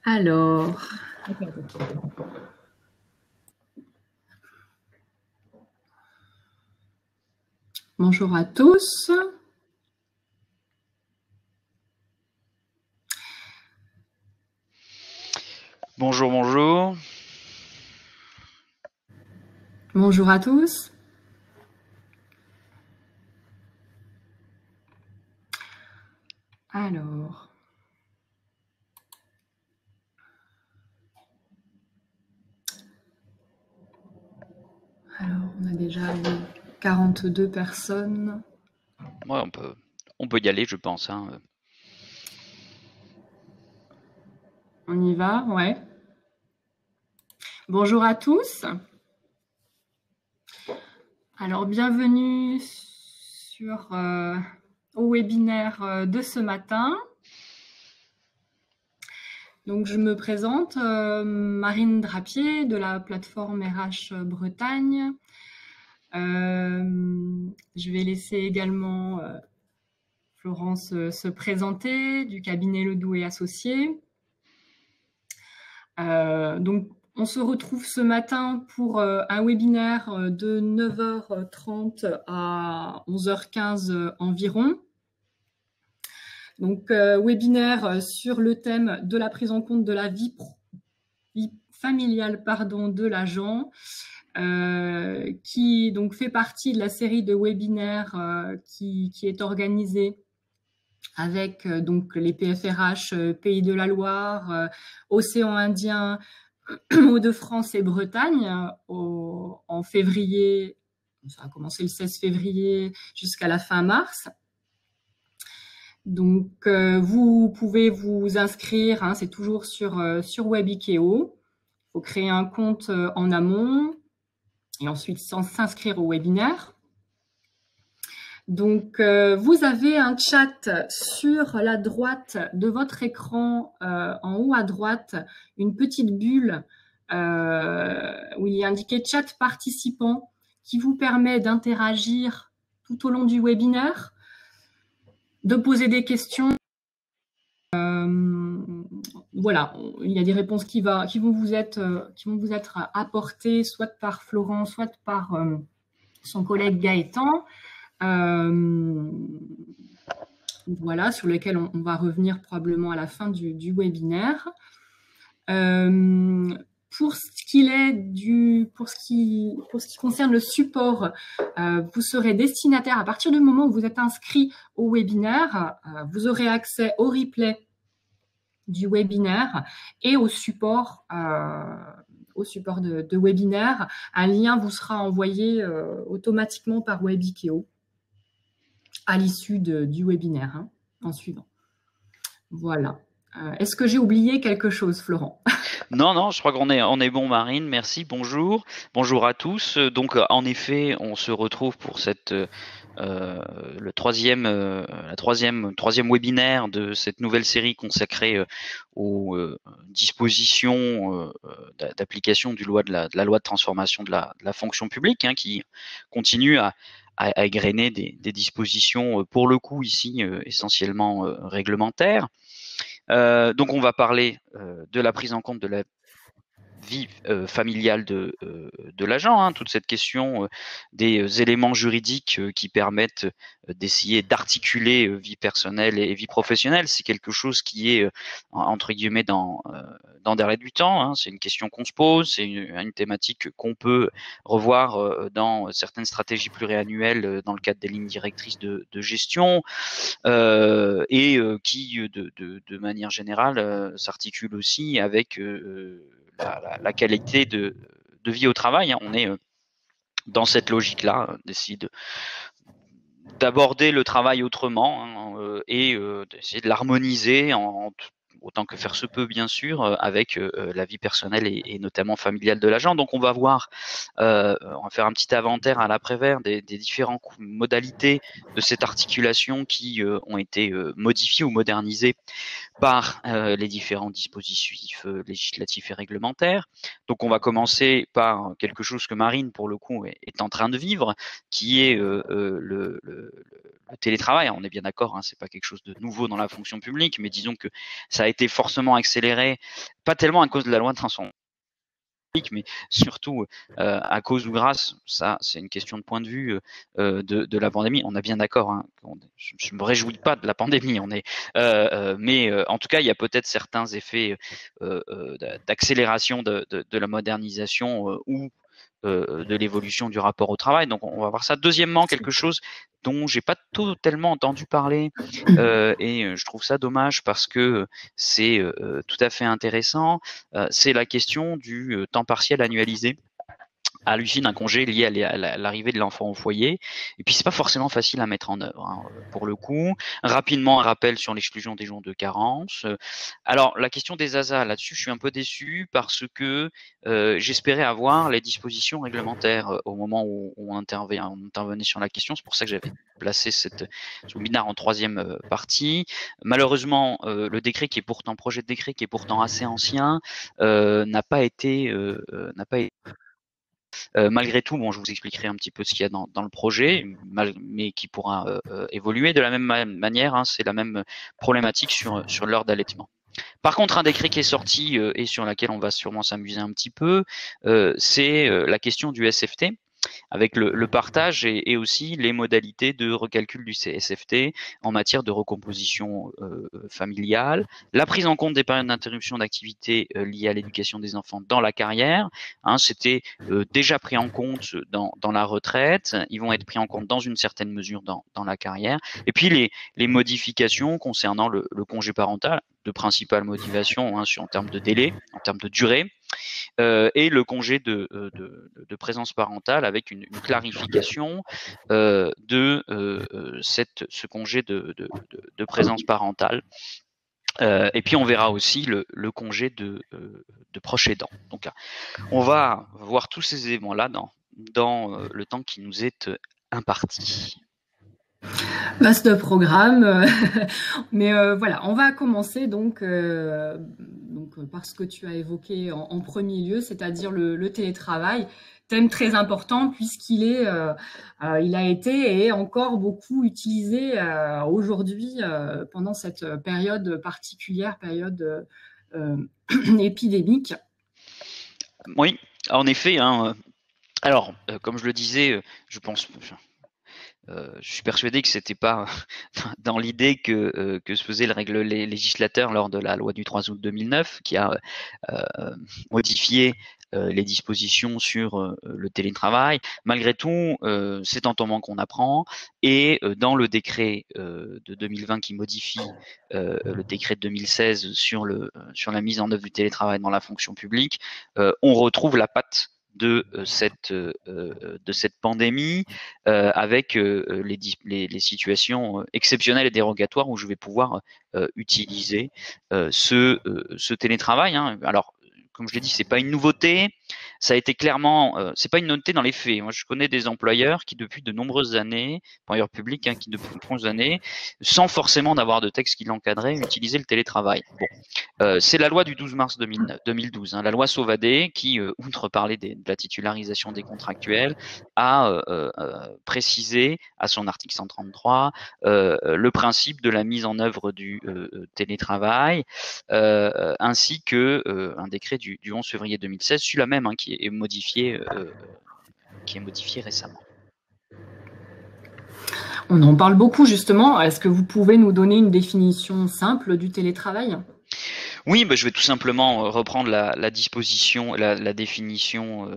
Alors, bonjour à tous. Bonjour, bonjour. Bonjour à tous. Alors, on a déjà 42 personnes. Ouais, on peut y aller, je pense, hein. On y va, ouais. Bonjour à tous. Alors, bienvenue au webinaire de ce matin. Donc, je me présente, Marine Drapier de la plateforme RH Bretagne. Je vais laisser également Florence se présenter du cabinet Ledoux et Associés. Donc, on se retrouve ce matin pour un webinaire de 9h30 à 11h15 environ. Donc, webinaire sur le thème de la prise en compte de la vie familiale de l'agent, qui donc fait partie de la série de webinaires qui est organisée avec donc les PFRH Pays de la Loire, Océan Indien, Hauts-de-France et Bretagne en février. Ça a commencé le 16 février jusqu'à la fin mars. Donc, vous pouvez vous inscrire, hein, c'est toujours sur Webikeo. Il faut créer un compte en amont et ensuite s'inscrire au webinaire. Donc, vous avez un chat sur la droite de votre écran, en haut à droite, une petite bulle où il est indiqué chat participant qui vous permet d'interagir tout au long du webinaire, de poser des questions. Voilà, il y a des réponses qui vont vous être apportées soit par Florent, soit par son collègue Gaëtan. Voilà, sur lequel on va revenir probablement à la fin du webinaire. Pour ce qui concerne le support, vous serez destinataire à partir du moment où vous êtes inscrit au webinaire. Vous aurez accès au replay du webinaire et au support de webinaire. Un lien vous sera envoyé automatiquement par Webikeo à l'issue du webinaire, hein, en suivant. Voilà. Est-ce que j'ai oublié quelque chose, Florent? Non, je crois qu'on est bon, Marine. Merci. Bonjour. Bonjour à tous. Donc, en effet, on se retrouve pour le troisième webinaire de cette nouvelle série consacrée aux dispositions d'application de la loi de transformation de la fonction publique, hein, qui continue à égrener des dispositions, pour le coup ici essentiellement réglementaires. Donc on va parler de la prise en compte de la vie familiale de l'agent, hein, toute cette question des éléments juridiques qui permettent d'essayer d'articuler vie personnelle et vie professionnelle. C'est quelque chose qui est entre guillemets dans l'air du temps, hein. C'est une question qu'on se pose, c'est une thématique qu'on peut revoir dans certaines stratégies pluriannuelles dans le cadre des lignes directrices de gestion, et qui de manière générale s'articule aussi avec la qualité de vie au travail, hein. On est dans cette logique-là, d'essayer d'aborder le travail autrement, hein, et d'essayer de l'harmoniser autant que faire se peut, bien sûr, avec la vie personnelle et notamment familiale de l'agent. Donc on va voir, on va faire un petit inventaire à l'après-vert des différentes modalités de cette articulation qui ont été modifiées ou modernisées par les différents dispositifs législatifs et réglementaires. Donc on va commencer par quelque chose que Marine, pour le coup, est en train de vivre, qui est le télétravail. On est bien d'accord, hein, c'est pas quelque chose de nouveau dans la fonction publique, mais disons que ça a été forcément accéléré, pas tellement à cause de la loi de transformation, mais surtout à cause ou grâce, ça c'est une question de point de vue de la pandémie. On est bien d'accord, hein, je me réjouis pas de la pandémie, mais en tout cas il y a peut-être certains effets d'accélération de la modernisation ou de l'évolution du rapport au travail. Donc on va voir ça. Deuxièmement, quelque chose dont j'ai pas totalement entendu parler et je trouve ça dommage parce que c'est tout à fait intéressant. C'est la question du temps partiel annualisé à l'origine un congé lié à l'arrivée de l'enfant au foyer. Et puis c'est pas forcément facile à mettre en œuvre, hein, pour le coup. Rapidement, un rappel sur l'exclusion des jours de carence. Alors la question des ASA, là-dessus, je suis un peu déçu parce que j'espérais avoir les dispositions réglementaires au moment où on intervenait sur la question. C'est pour ça que j'avais placé ce webinaire en troisième partie. Malheureusement, le décret projet de décret qui est pourtant assez ancien, n'a pas été malgré tout, bon, je vous expliquerai un petit peu ce qu'il y a dans le projet, mais qui pourra évoluer de la même manière. Hein, c'est la même problématique sur l'heure d'allaitement. Par contre, un décret qui est sorti et sur laquelle on va sûrement s'amuser un petit peu, c'est la question du SFT, avec le partage et aussi les modalités de recalcul du CSFT en matière de recomposition familiale, la prise en compte des périodes d'interruption d'activité liées à l'éducation des enfants dans la carrière. Hein, c'était déjà pris en compte dans la retraite, ils vont être pris en compte dans une certaine mesure dans la carrière. Et puis les modifications concernant le congé parental, de principale motivation en termes de délai, en termes de durée, et le congé de présence parentale avec une clarification de ce congé de présence parentale. Et puis on verra aussi le congé de proche aidant. Donc on va voir tous ces éléments-là dans le temps qui nous est imparti. Vaste programme, mais voilà, on va commencer donc par ce que tu as évoqué en premier lieu, c'est-à-dire le télétravail, thème très important puisqu'il il a été et est encore beaucoup utilisé aujourd'hui pendant cette période particulière, période épidémique. Oui, en effet. Hein, alors, comme je le disais, je pense. Je suis persuadé que c'était pas dans l'idée que se faisait le législateur lors de la loi du 3 août 2009 qui a modifié les dispositions sur le télétravail. Malgré tout, c'est en tombant qu'on apprend et dans le décret de 2020 qui modifie le décret de 2016 sur la mise en œuvre du télétravail dans la fonction publique, on retrouve la patte de cette pandémie avec les situations exceptionnelles et dérogatoires où je vais pouvoir utiliser ce télétravail. Hein. Alors, comme je l'ai dit, c'est pas une nouveauté. Ça a été clairement, c'est pas une nouveauté dans les faits. Moi, je connais des employeurs qui, depuis de nombreuses années, employeurs publics, qui depuis de nombreuses années, sans forcément d'avoir de texte qui l'encadrait, utilisaient le télétravail. Bon, c'est la loi du 12 mars 2012, hein, la loi Sauvadet, qui, outre parler de la titularisation des contractuels, a précisé à son article 133 le principe de la mise en œuvre du télétravail, ainsi que un décret du 11 février 2016, celui-là même, hein, qui est modifié récemment. On en parle beaucoup justement. Est-ce que vous pouvez nous donner une définition simple du télétravail ? Oui, je vais tout simplement reprendre la disposition, la définition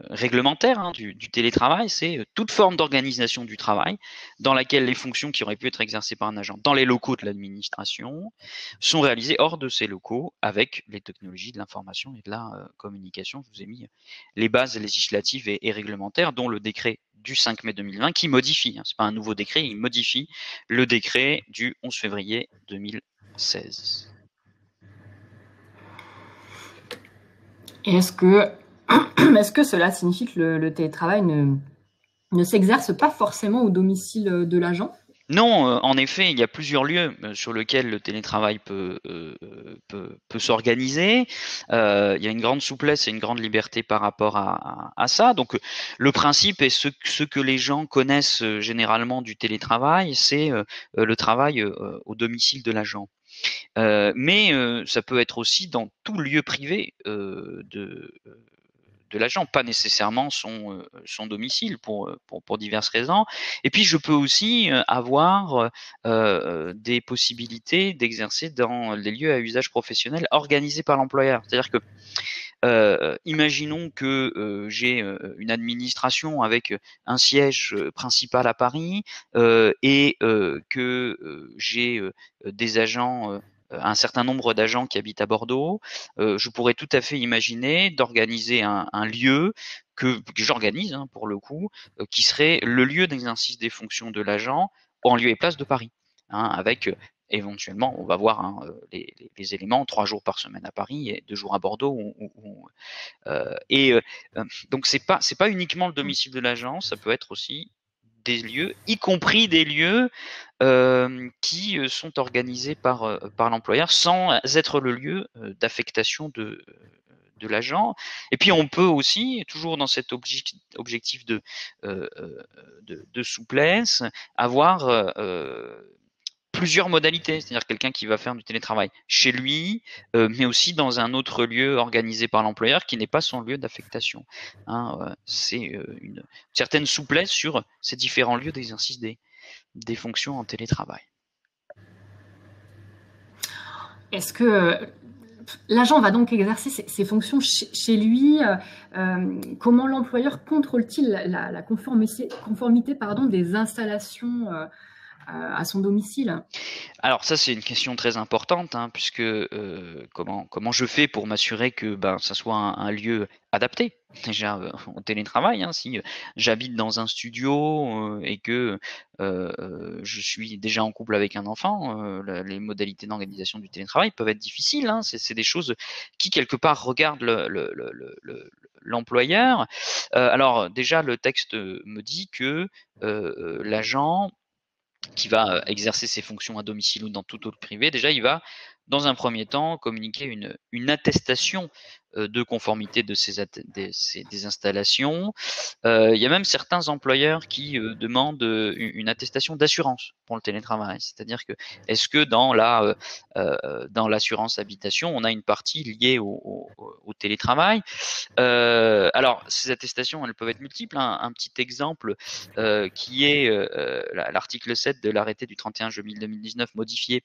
réglementaire, hein, du télétravail. C'est toute forme d'organisation du travail dans laquelle les fonctions qui auraient pu être exercées par un agent dans les locaux de l'administration sont réalisées hors de ces locaux avec les technologies de l'information et de la communication. Je vous ai mis les bases législatives et réglementaires, dont le décret du 5 mai 2020 qui modifie, hein, c'est pas un nouveau décret, il modifie le décret du 11 février 2016. Et est-ce que cela signifie que le télétravail ne s'exerce pas forcément au domicile de l'agent ? Non, en effet, il y a plusieurs lieux sur lesquels le télétravail peut s'organiser. Il y a une grande souplesse et une grande liberté par rapport à ça. Donc, le principe et ce que les gens connaissent généralement du télétravail, c'est le travail au domicile de l'agent. Mais ça peut être aussi dans tout lieu privé de l'agent, pas nécessairement son domicile pour diverses raisons. Et puis je peux aussi avoir des possibilités d'exercer dans les lieux à usage professionnel organisés par l'employeur. C'est-à-dire que imaginons que j'ai une administration avec un siège principal à Paris et que j'ai des agents, un certain nombre d'agents qui habitent à Bordeaux. Je pourrais tout à fait imaginer d'organiser un lieu que j'organise hein, pour le coup, qui serait le lieu d'exercice des fonctions de l'agent en lieu et place de Paris, hein, avec éventuellement, on va voir hein, les éléments, 3 jours par semaine à Paris et 2 jours à Bordeaux. Et donc c'est pas uniquement le domicile de l'agent, ça peut être aussi des lieux, y compris des lieux qui sont organisés par l'employeur sans être le lieu d'affectation de l'agent. Et puis on peut aussi, toujours dans cet objectif de souplesse, avoir plusieurs modalités, c'est-à-dire quelqu'un qui va faire du télétravail chez lui, mais aussi dans un autre lieu organisé par l'employeur qui n'est pas son lieu d'affectation. Hein, c'est une certaine souplesse sur ces différents lieux d'exercice des fonctions en télétravail. Est-ce que l'agent va donc exercer ses fonctions chez lui? Comment l'employeur contrôle-t-il la conformité des installations à son domicile? Alors ça c'est une question très importante hein, puisque comment je fais pour m'assurer que ça soit un lieu adapté déjà au télétravail hein, si j'habite dans un studio et que je suis déjà en couple avec un enfant, les modalités d'organisation du télétravail peuvent être difficiles. Hein, c'est des choses qui quelque part regardent l'employeur. Alors déjà le texte me dit que l'agent qui va exercer ses fonctions à domicile ou dans tout autre privé, déjà il va dans un premier temps communiquer une attestation de conformité des installations. Il y a même certains employeurs qui demandent une attestation d'assurance pour le télétravail. C'est-à-dire que est-ce que dans l'assurance habitation, on a une partie liée au télétravail. Alors ces attestations, elles peuvent être multiples. Hein. Un petit exemple qui est l'article 7 de l'arrêté du 31 juillet 2019 modifié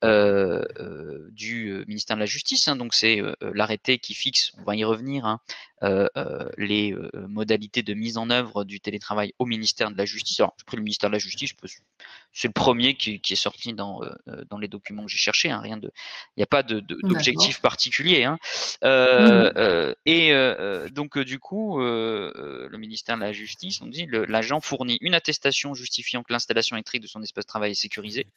du ministère de la Justice. Hein, donc c'est l'arrêté qui fixe, on va y revenir, hein, les modalités de mise en œuvre du télétravail au ministère de la Justice. Alors j'ai pris le ministère de la Justice, c'est le premier qui est sorti dans les documents que j'ai cherchés. Hein, il n'y a pas d'objectif particulier. Hein. Donc du coup, le ministère de la Justice, on dit l'agent fournit une attestation justifiant que l'installation électrique de son espace de travail est sécurisée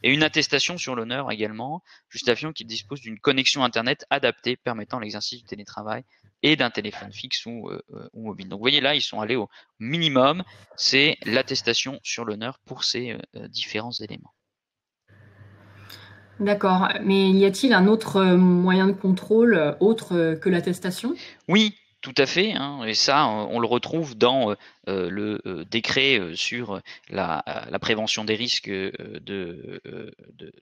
et une attestation sur l'honneur également, justifiant qu'il dispose d'une connexion Internet adaptée permettant l'exercice du télétravail et d'un téléphone fixe ou mobile. Donc vous voyez là, ils sont allés au minimum, c'est l'attestation sur l'honneur pour ces différents éléments. D'accord, mais y a-t-il un autre moyen de contrôle autre que l'attestation? Oui, tout à fait, hein, et ça, on le retrouve dans le décret sur la prévention des risques de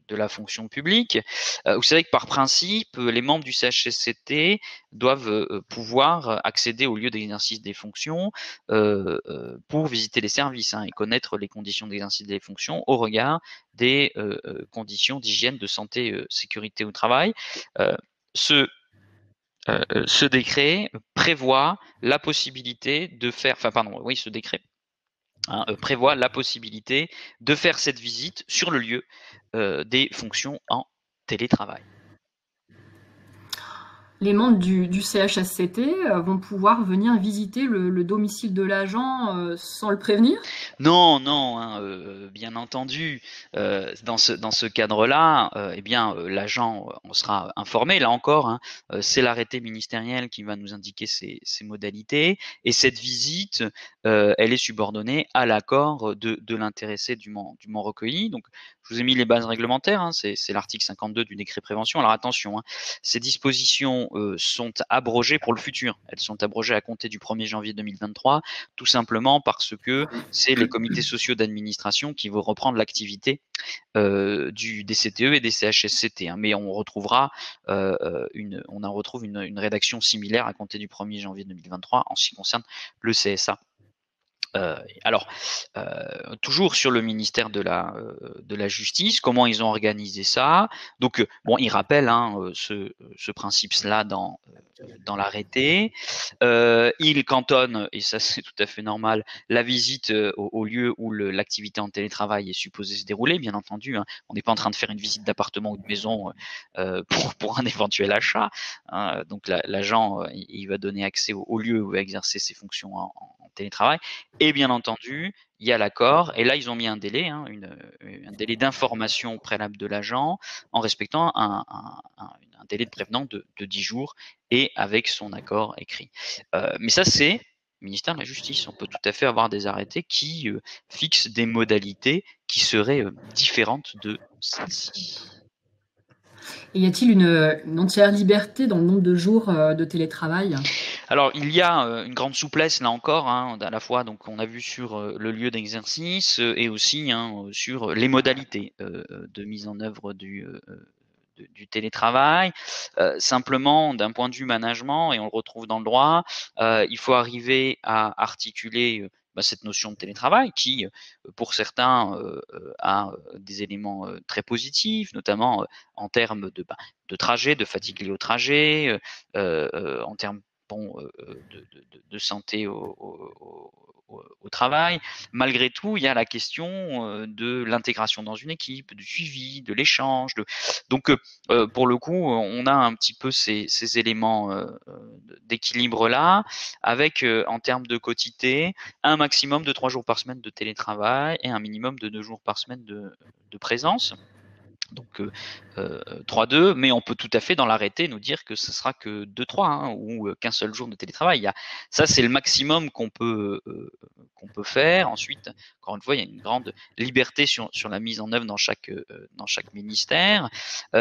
la fonction publique. Vous savez que par principe, les membres du CHSCT doivent pouvoir accéder au lieu d'exercice des fonctions pour visiter les services hein, et connaître les conditions d'exercice des fonctions au regard des conditions d'hygiène, de santé, sécurité au travail. Ce décret prévoit la possibilité de faire, ce décret hein, prévoit la possibilité de faire cette visite sur le lieu des fonctions en télétravail. Les membres du CHSCT vont pouvoir venir visiter le domicile de l'agent sans le prévenir? Non, non, hein, bien entendu. Dans ce cadre-là, eh bien, l'agent en sera informé. Là encore, hein, c'est l'arrêté ministériel qui va nous indiquer ces modalités. Et cette visite, elle est subordonnée à l'accord de l'intéressé dûment recueilli. Donc, je vous ai mis les bases réglementaires. Hein, c'est l'article 52 du décret prévention. Alors attention, hein, ces dispositions sont abrogées pour le futur. Elles sont abrogées à compter du 1er janvier 2023, tout simplement parce que c'est les comités sociaux d'administration qui vont reprendre l'activité des CTE et des CHSCT. Hein. Mais on retrouvera on en retrouve une rédaction similaire à compter du 1er janvier 2023 en ce qui concerne le CSA. Alors, toujours sur le ministère de la Justice, comment ils ont organisé ça? Donc, bon, ils rappellent hein, ce principe-là dans l'arrêté. Ils cantonnent, et ça c'est tout à fait normal, la visite au lieu où l'activité en télétravail est supposée se dérouler. Bien entendu, hein, on n'est pas en train de faire une visite d'appartement ou de maison pour un éventuel achat. Hein. Donc, l'agent, il va donner accès au lieu où il va exercer ses fonctions en télétravail. Et bien entendu, il y a l'accord, et là ils ont mis un délai, hein, un délai d'information préalable de l'agent en respectant un délai de prévenant de 10 jours et avec son accord écrit. Mais ça c'est ministère de la Justice. On peut tout à fait avoir des arrêtés qui fixent des modalités qui seraient différentes de celles-ci. Et y a-t-il une entière liberté dans le nombre de jours de télétravail? Alors, il y a une grande souplesse là encore, hein, à la fois, donc on a vu sur le lieu d'exercice et aussi hein, sur les modalités de mise en œuvre du télétravail. Simplement, d'un point de vue management, et on le retrouve dans le droit, il faut arriver à articuler cette notion de télétravail qui, pour certains, a des éléments très positifs, notamment en termes de trajet, de fatigue liée au trajet, en termes de santé au travail. Malgré tout, il y a la question de l'intégration dans une équipe, du suivi, de l'échange. Donc, pour le coup, on a un petit peu ces éléments d'équilibre-là, avec, en termes de quotité, un maximum de 3 jours par semaine de télétravail et un minimum de 2 jours par semaine de présence. Donc 3-2, mais on peut tout à fait dans l'arrêté nous dire que ce sera que 2-3 hein, ou qu'un seul jour de télétravail. Ça, c'est le maximum qu'on peut faire. Ensuite, encore une fois, il y a une grande liberté sur la mise en œuvre dans chaque ministère.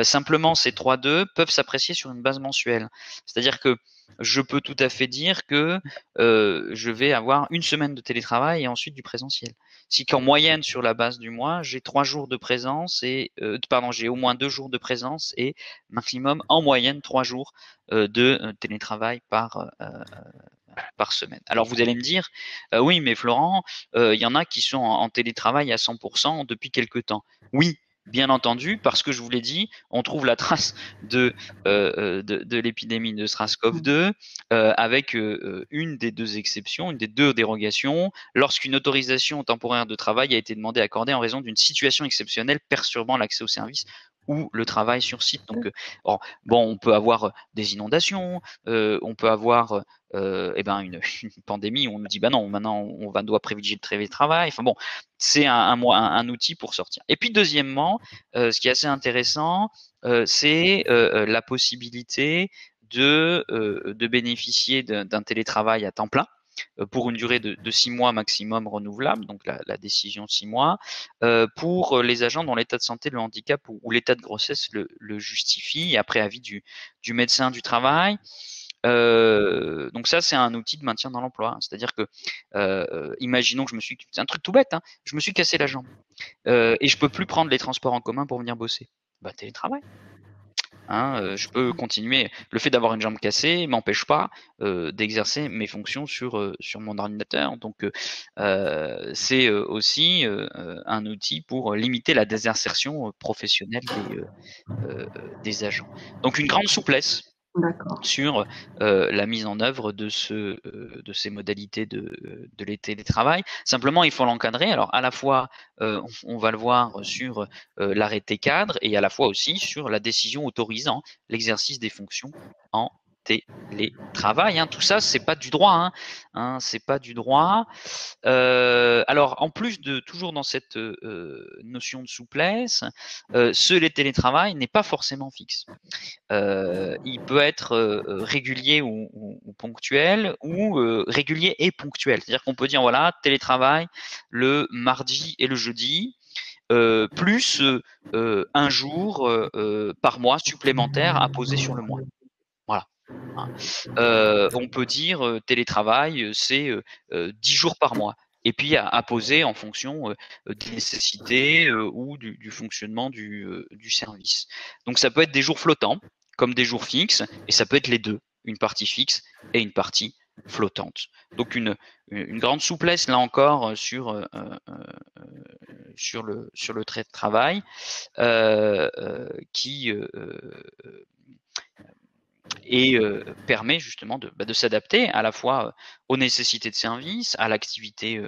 Simplement, ces 3-2 peuvent s'apprécier sur une base mensuelle. C'est-à-dire que je peux tout à fait dire que je vais avoir une semaine de télétravail et ensuite du présentiel. Si qu'en moyenne sur la base du mois, j'ai 3 jours de présence et j'ai au moins 2 jours de présence et maximum en moyenne 3 jours de télétravail par semaine. Alors vous allez me dire, oui, mais Florent, il y en a qui sont en télétravail à 100% depuis quelque temps. Oui, bien entendu, parce que je vous l'ai dit, on trouve la trace de l'épidémie de SARS-CoV-2 avec une des deux exceptions, une des deux dérogations, lorsqu'une autorisation temporaire de travail a été demandée et accordée en raison d'une situation exceptionnelle perturbant l'accès aux services ou le travail sur site. Donc, on peut avoir des inondations, on peut avoir une pandémie où on nous dit bah non, maintenant on doit privilégier le télétravail. Enfin bon, c'est un outil pour sortir. Et puis deuxièmement, ce qui est assez intéressant, c'est la possibilité de bénéficier d'un télétravail à temps plein pour une durée de 6 mois maximum renouvelable, donc la décision 6 mois, pour les agents dont l'état de santé, le handicap ou l'état de grossesse le justifie, après avis du médecin du travail. Donc ça, c'est un outil de maintien dans l'emploi. C'est-à-dire que, imaginons que c'est un truc tout bête, hein, je me suis cassé la jambe et je peux plus prendre les transports en commun pour venir bosser. Bah, télétravail. Hein, je peux continuer. Le fait d'avoir une jambe cassée m'empêche pas d'exercer mes fonctions sur mon ordinateur. Donc c'est aussi un outil pour limiter la désinsertion professionnelle des agents. Donc une grande souplesse sur la mise en œuvre de ces modalités de télétravail. Simplement, il faut l'encadrer. Alors, à la fois, on va le voir sur l'arrêté cadre et à la fois aussi sur la décision autorisant l'exercice des fonctions en télétravail. Tout ça, c'est pas du droit. C'est pas du droit. Alors, en plus de toujours dans cette notion de souplesse, le télétravail n'est pas forcément fixe. Il peut être régulier ou ponctuel, ou régulier et ponctuel. C'est-à-dire qu'on peut dire voilà, télétravail le mardi et le jeudi, plus un jour par mois supplémentaire à poser sur le mois. Voilà. On peut dire télétravail, c'est 10 jours par mois. Et puis à poser en fonction des nécessités ou du fonctionnement du service. Donc ça peut être des jours flottants, comme des jours fixes, et ça peut être les deux, une partie fixe et une partie flottante. Donc une grande souplesse là encore sur le trait de travail qui et permet justement de s'adapter à la fois aux nécessités de service, à l'activité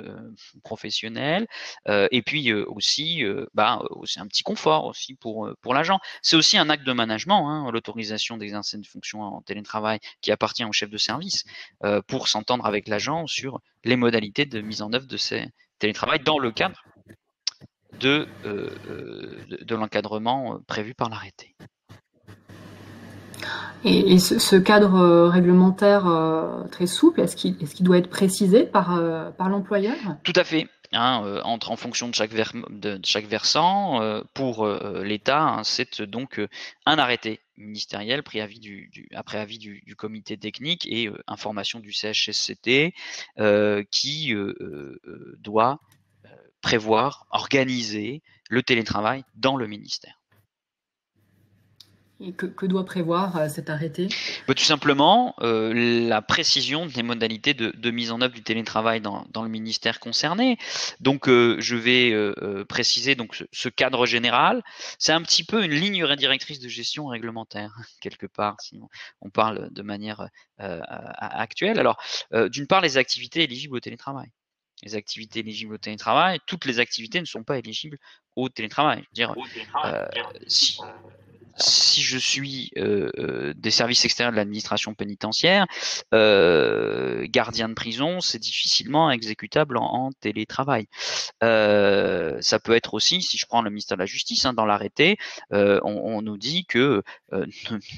professionnelle, et puis aussi c'est un petit confort aussi pour l'agent. C'est aussi un acte de management, l'autorisation d'exercer une fonction en télétravail qui appartient au chef de service pour s'entendre avec l'agent sur les modalités de mise en œuvre de ces télétravail dans le cadre de l'encadrement prévu par l'arrêté. Et ce cadre réglementaire très souple, est-ce qu'il doit être précisé par l'employeur? Tout à fait. En fonction de chaque versant, pour l'État, c'est donc un arrêté ministériel après avis du comité technique et information du CHSCT qui doit prévoir, organiser le télétravail dans le ministère. Et que doit prévoir cet arrêté? Tout simplement la précision des modalités de mise en œuvre du télétravail dans le ministère concerné. Donc je vais préciser donc ce cadre général. C'est un petit peu une ligne directrice de gestion réglementaire quelque part, si on parle de manière actuelle. Alors d'une part, les activités éligibles au télétravail. Les activités éligibles au télétravail, toutes les activités ne sont pas éligibles au télétravail. Je veux dire, si je suis des services extérieurs de l'administration pénitentiaire, gardien de prison, c'est difficilement exécutable en télétravail. Ça peut être aussi, si je prends le ministère de la Justice, dans l'arrêté, on nous dit que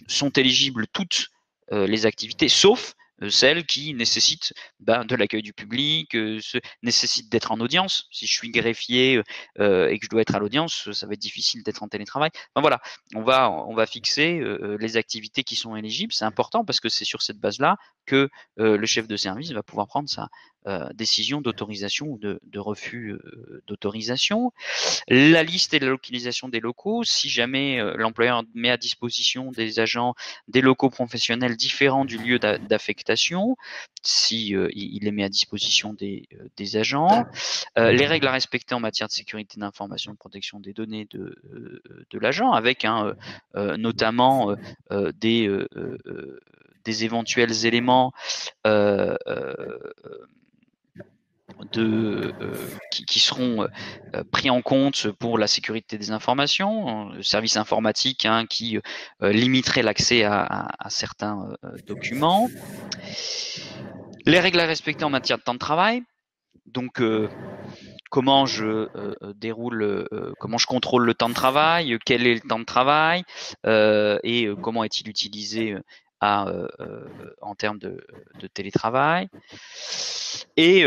sont éligibles toutes les activités, sauf celles qui nécessitent de l'accueil du public, nécessitent d'être en audience. Si je suis greffier et que je dois être à l'audience, ça va être difficile d'être en télétravail. Enfin, voilà, on va fixer les activités qui sont éligibles. C'est important parce que c'est sur cette base-là que le chef de service va pouvoir prendre sa décision d'autorisation ou de refus d'autorisation. La liste et la localisation des locaux, si jamais l'employeur met à disposition des agents des locaux professionnels différents du lieu d'affectation, si il les met à disposition des agents, les règles à respecter en matière de sécurité d'information, de protection des données de l'agent, avec notamment des éventuels éléments qui seront pris en compte pour la sécurité des informations, le service informatique qui limiterait l'accès à certains documents, les règles à respecter en matière de temps de travail, donc comment je comment je contrôle le temps de travail, quel est le temps de travail et comment est-il utilisé en termes de télétravail, et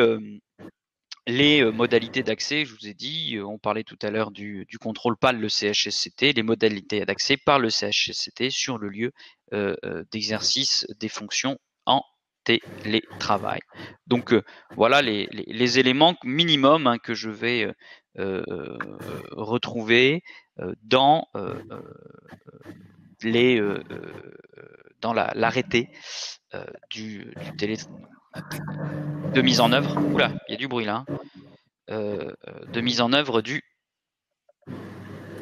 les modalités d'accès, je vous ai dit, on parlait tout à l'heure du contrôle par le CHSCT, les modalités d'accès par le CHSCT sur le lieu d'exercice des fonctions en télétravail. Donc voilà les éléments minimums que je vais retrouver dans l'arrêté du de mise en œuvre. Oula, il y a du bruit là. De mise en œuvre du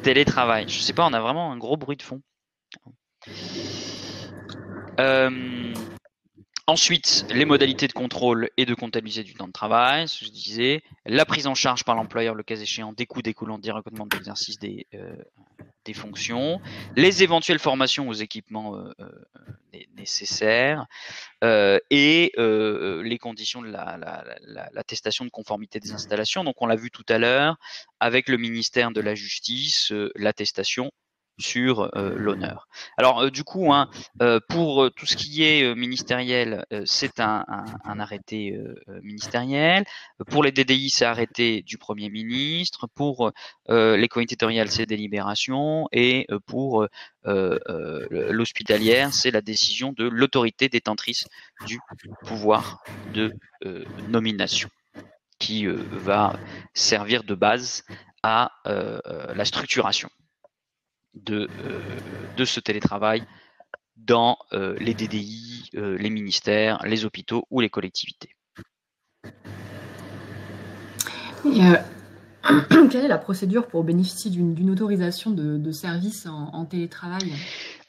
télétravail. Je sais pas, on a vraiment un gros bruit de fond. Ensuite, les modalités de contrôle et de comptabiliser du temps de travail, ce que je disais, la prise en charge par l'employeur, le cas échéant, des coûts découlant directement de l'exercice des des fonctions, les éventuelles formations aux équipements nécessaires, et les conditions de l'attestation de conformité des installations. Donc on l'a vu tout à l'heure avec le ministère de la Justice, l'attestation sur l'honneur. Alors du coup, pour tout ce qui est ministériel, c'est un arrêté ministériel. Pour les DDI, c'est arrêté du Premier ministre. Pour les comités territoriales, c'est délibération. Et pour l'hospitalière, c'est la décision de l'autorité détentrice du pouvoir de nomination qui va servir de base à la structuration de ce télétravail dans les DDI, les ministères, les hôpitaux ou les collectivités. Et quelle est la procédure pour bénéficier d'une autorisation de service en télétravail?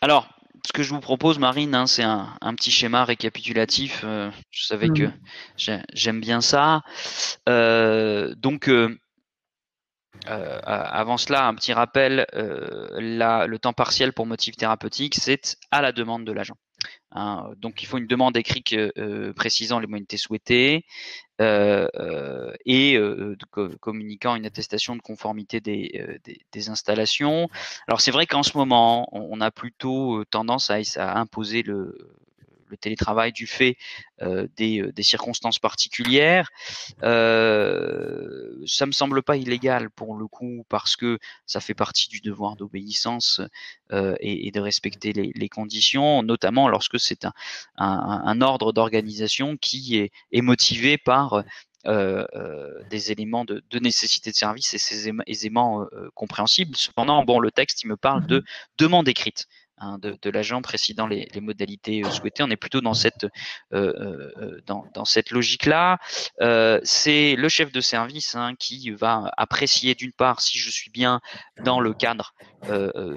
Alors, ce que je vous propose, Marine, c'est un petit schéma récapitulatif. Je savais que j'aime bien ça. Donc, avant cela, un petit rappel, le temps partiel pour motif thérapeutique, c'est à la demande de l'agent. Donc, il faut une demande écrite précisant les modalités souhaitées et communiquant une attestation de conformité des installations. Alors, c'est vrai qu'en ce moment, on a plutôt tendance à imposer le télétravail du fait des circonstances particulières. Ça me semble pas illégal pour le coup parce que ça fait partie du devoir d'obéissance et de respecter les conditions, notamment lorsque c'est un ordre d'organisation qui est motivé par des éléments de nécessité de service et c'est aisément compréhensible. Cependant, bon, le texte, il me parle de demande écrite de l'agent précisant les modalités souhaitées. On est plutôt dans cette logique-là. C'est le chef de service qui va apprécier d'une part si je suis bien dans le cadre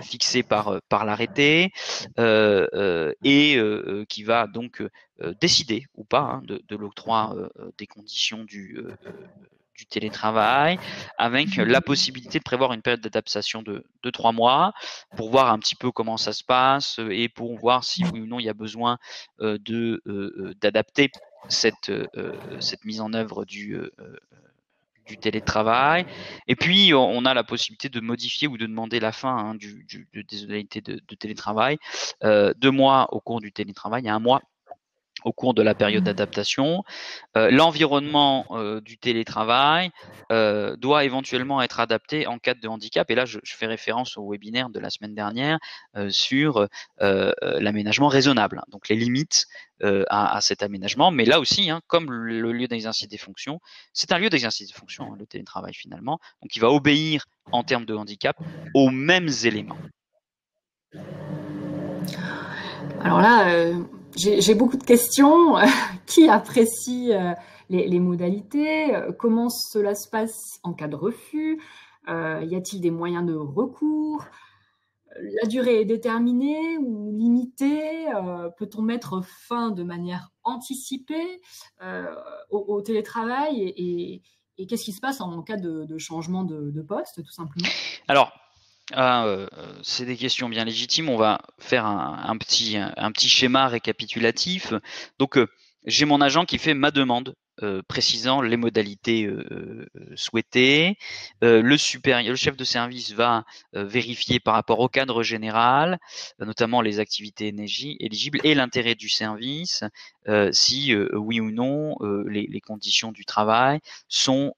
fixé par l'arrêté et qui va donc décider ou pas de l'octroi des conditions du télétravail, avec la possibilité de prévoir une période d'adaptation de 3 mois pour voir un petit peu comment ça se passe et pour voir si oui ou non il y a besoin d'adapter cette mise en œuvre du télétravail. Et puis, on a la possibilité de modifier ou de demander la fin des modalités de télétravail. 2 mois au cours du télétravail et 1 mois au cours de la période d'adaptation. L'environnement du télétravail doit éventuellement être adapté en cas de handicap. Et là, je fais référence au webinaire de la semaine dernière sur l'aménagement raisonnable, donc les limites à cet aménagement. Mais là aussi, comme le lieu d'exercice des fonctions, c'est un lieu d'exercice des fonctions, le télétravail finalement. Donc, il va obéir en termes de handicap aux mêmes éléments. Alors là, j'ai beaucoup de questions. Qui apprécie les modalités? Comment cela se passe en cas de refus? Y a-t-il des moyens de recours? La durée est déterminée ou limitée? Peut-on mettre fin de manière anticipée au télétravail? Et qu'est-ce qui se passe en cas de changement de poste, tout simplement? Alors, c'est des questions bien légitimes. On va faire un petit schéma récapitulatif. Donc, j'ai mon agent qui fait ma demande précisant les modalités souhaitées. Le chef de service va vérifier par rapport au cadre général, notamment les activités éligibles et l'intérêt du service, si oui ou non les conditions du travail sont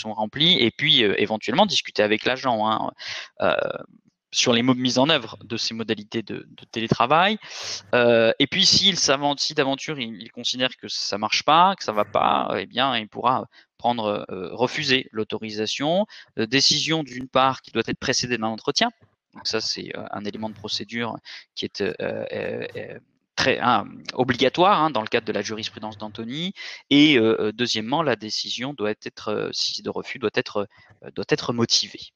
remplies, et puis éventuellement discuter avec l'agent sur les mises en œuvre de ces modalités de télétravail. Et puis si d'aventure il considère que ça marche pas, que ça va pas, eh bien il pourra refuser l'autorisation. Décision d'une part qui doit être précédée d'un entretien. Donc ça c'est un élément de procédure qui est très obligatoire dans le cadre de la jurisprudence d'Anthony. Et deuxièmement, la décision doit être, si de refus, doit être motivée.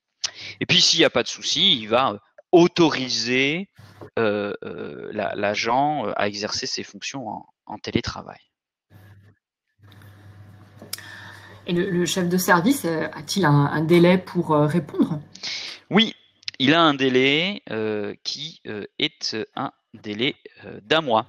Et puis s'il n'y a pas de souci, il va autoriser l'agent à exercer ses fonctions en télétravail. Et le chef de service a-t-il un délai pour répondre? Oui. il a un délai qui est un délai d'un mois.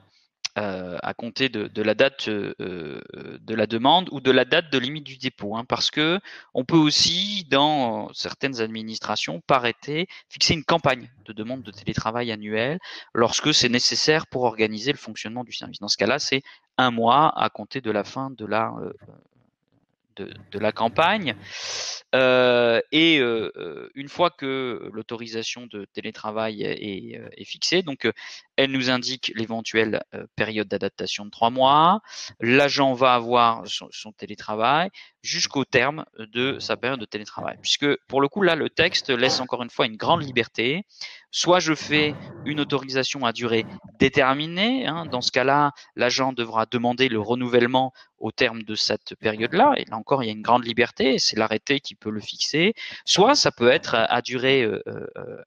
À compter de la date de la demande ou de la date de limite du dépôt, hein, parce que on peut aussi, dans certaines administrations, par arrêté, fixer une campagne de demande de télétravail annuel lorsque c'est nécessaire pour organiser le fonctionnement du service. Dans ce cas-là, c'est un mois à compter de la fin de la campagne. Une fois que l'autorisation de télétravail est fixée, donc elle nous indique l'éventuelle période d'adaptation de 3 mois. L'agent va avoir son télétravail jusqu'au terme de sa période de télétravail. Puisque pour le coup, là, le texte laisse encore une fois une grande liberté. Soit je fais une autorisation à durée déterminée. Hein, dans ce cas-là, l'agent devra demander le renouvellement au terme de cette période-là. Et là encore, il y a une grande liberté, c'est l'arrêté qui peut le fixer. Soit ça peut être à durée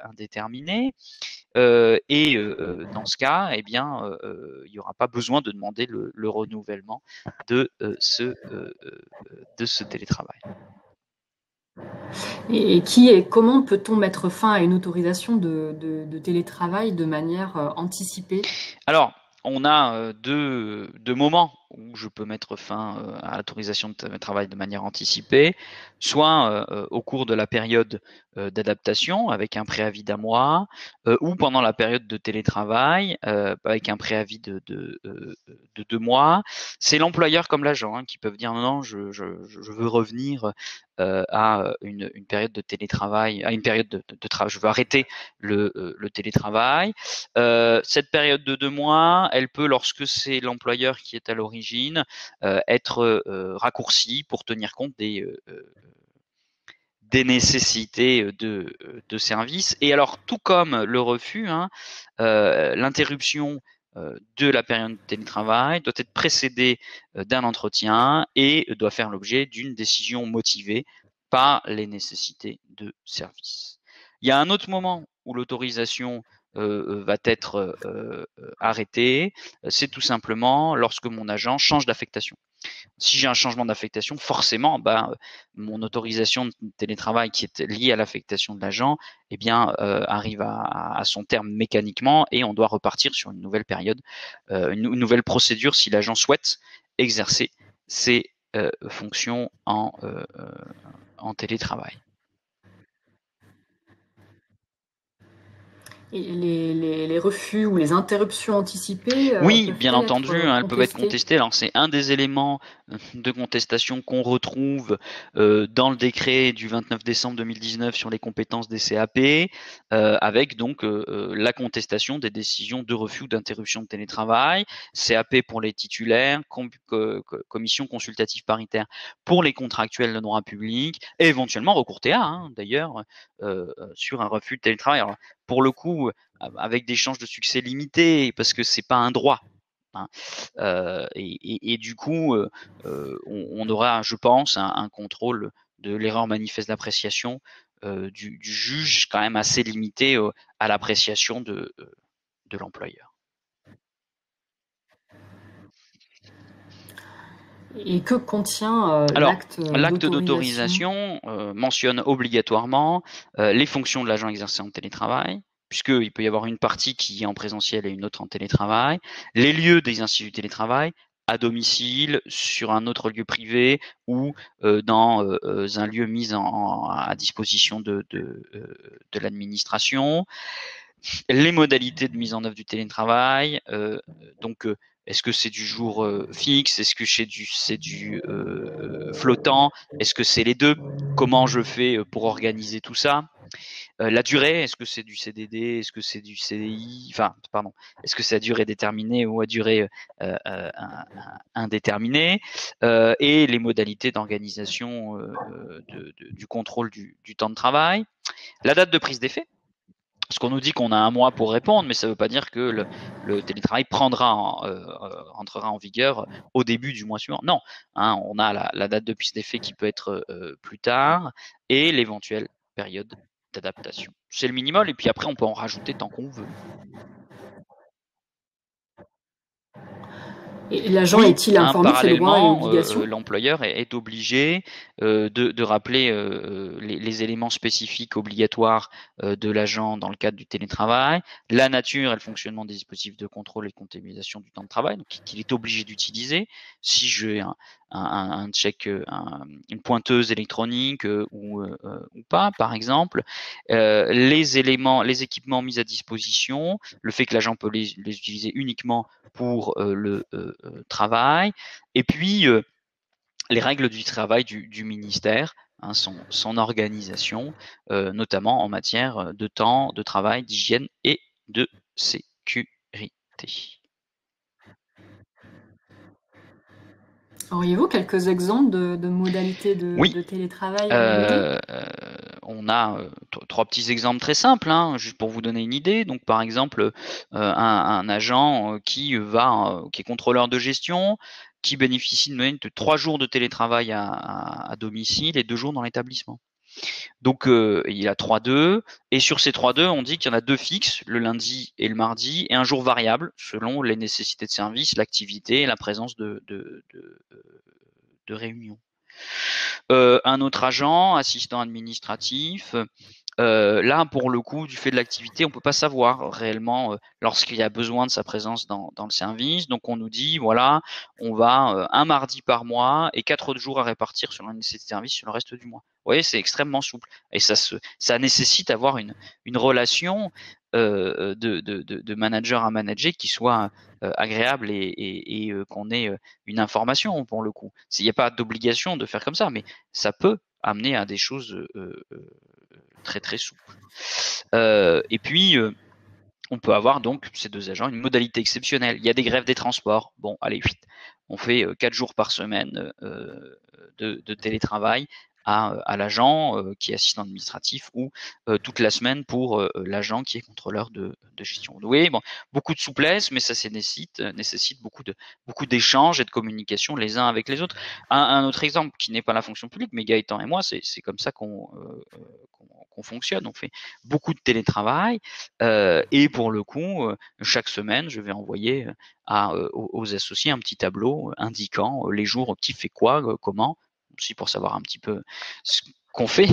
indéterminée. Dans ce cas, eh bien, il n'y aura pas besoin de demander le renouvellement de ce télétravail. Et comment peut-on mettre fin à une autorisation de télétravail de manière anticipée? Alors, on a deux moments où je peux mettre fin à l'autorisation de travail de manière anticipée, soit au cours de la période d'adaptation avec un préavis d'un mois, ou pendant la période de télétravail avec un préavis de 2 mois. C'est l'employeur comme l'agent hein, qui peuvent dire non, je veux revenir à une période de télétravail, à une période de travail, je veux arrêter le télétravail. Cette période de 2 mois, elle peut, lorsque c'est l'employeur qui est à l'origine, être raccourcie pour tenir compte des nécessités de service. Et alors, tout comme le refus, hein, l'interruption de la période de télétravail doit être précédée d'un entretien et doit faire l'objet d'une décision motivée par les nécessités de service. Il y a un autre moment où l'autorisation va être arrêtée, c'est tout simplement lorsque mon agent change d'affectation. Si j'ai un changement d'affectation, forcément, mon autorisation de télétravail qui est liée à l'affectation de l'agent, eh bien, arrive à son terme mécaniquement et on doit repartir sur une nouvelle période, une nouvelle procédure si l'agent souhaite exercer ses fonctions en télétravail. Et les refus ou les interruptions anticipées Oui, bien peuvent-elles entendu, être hein, elles peuvent être contestées? contestées. Alors c'est un des éléments de contestation qu'on retrouve dans le décret du 29 décembre 2019 sur les compétences des CAP, avec donc la contestation des décisions de refus ou d'interruption de télétravail, CAP pour les titulaires, commission consultative paritaire pour les contractuels de droit public, et éventuellement recours TA, hein, d'ailleurs, sur un refus de télétravail. Alors, pour le coup, avec des chances de succès limitées, parce que c'est pas un droit. Hein. Du coup, on aura, je pense, un contrôle de l'erreur manifeste d'appréciation du juge quand même assez limité à l'appréciation de l'employeur. Et que contient Alors, l'acte l'acte d'autorisation? d'autorisation mentionne obligatoirement les fonctions de l'agent exercé en télétravail, puisqu'il peut y avoir une partie qui est en présentiel et une autre en télétravail, les lieux des instituts de télétravail, à domicile, sur un autre lieu privé ou dans un lieu mis à disposition de l'administration, les modalités de mise en œuvre du télétravail, donc est-ce que c'est du jour fixe? Est-ce que c'est du flottant? Est-ce que c'est les deux? Comment je fais pour organiser tout ça? La durée, est-ce que c'est du CDD? Est-ce que c'est du CDI? Enfin, pardon, est-ce que c'est à durée déterminée ou à durée indéterminée? Et les modalités d'organisation du contrôle du temps de travail. La date de prise d'effet. Parce qu'on nous dit qu'on a un mois pour répondre, mais ça ne veut pas dire que le télétravail entrera en vigueur au début du mois suivant. Non, hein, on a la date de prise d'effet qui peut être plus tard et l'éventuelle période d'adaptation. C'est le minimum et puis après on peut en rajouter tant qu'on veut. Et l'agent Oui, est-il informé de ses droits et parallèlement, obligations? l'employeur est obligé de rappeler les éléments spécifiques obligatoires de l'agent dans le cadre du télétravail, la nature et le fonctionnement des dispositifs de contrôle et de comptabilisation du temps de travail, donc qu'il est obligé d'utiliser. Si j'ai un check, une pointeuse électronique ou pas, par exemple, les équipements mis à disposition, le fait que l'agent peut les utiliser uniquement pour le travail, et puis les règles du travail du ministère, hein, son organisation, notamment en matière de temps, de travail, d'hygiène et de sécurité. Auriez-vous quelques exemples de modalités Oui, de télétravail à évoquer? on a trois petits exemples très simples, hein, juste pour vous donner une idée. Donc, par exemple, un agent qui est contrôleur de gestion, qui bénéficie de moyenne de 3 jours de télétravail à domicile et 2 jours dans l'établissement. Donc, il a 3-2, et sur ces 3-2, on dit qu'il y en a 2 fixes, le lundi et le mardi, et un jour variable, selon les nécessités de service, l'activité et la présence de réunions. Un autre agent, assistant administratif, là, pour le coup, du fait de l'activité, on peut pas savoir réellement lorsqu'il y a besoin de sa présence dans le service. Donc, on nous dit, voilà, on va un mardi par mois et 4 autres jours à répartir selon les nécessités de service sur le reste du mois. Vous voyez, c'est extrêmement souple. Et ça nécessite d'avoir une relation de manager à manager qui soit agréable et qu'on ait une information pour le coup. Il n'y a pas d'obligation de faire comme ça, mais ça peut amener à des choses très très souples. Et puis, on peut avoir donc ces 2 agents une modalité exceptionnelle. Il y a des grèves des transports. Bon, allez, vite. On fait 4 jours par semaine de télétravail à l'agent qui est assistant administratif ou toute la semaine pour l'agent qui est contrôleur de gestion. Oui, bon, beaucoup de souplesse, mais ça nécessite beaucoup d'échanges et de communication les uns avec les autres. Un autre exemple qui n'est pas la fonction publique, mais Gaëtan et moi, c'est comme ça qu'on fonctionne. On fait beaucoup de télétravail et pour le coup, chaque semaine, je vais envoyer aux associés un petit tableau indiquant les jours qui fait quoi, comment, aussi pour savoir un petit peu ce qu'on fait,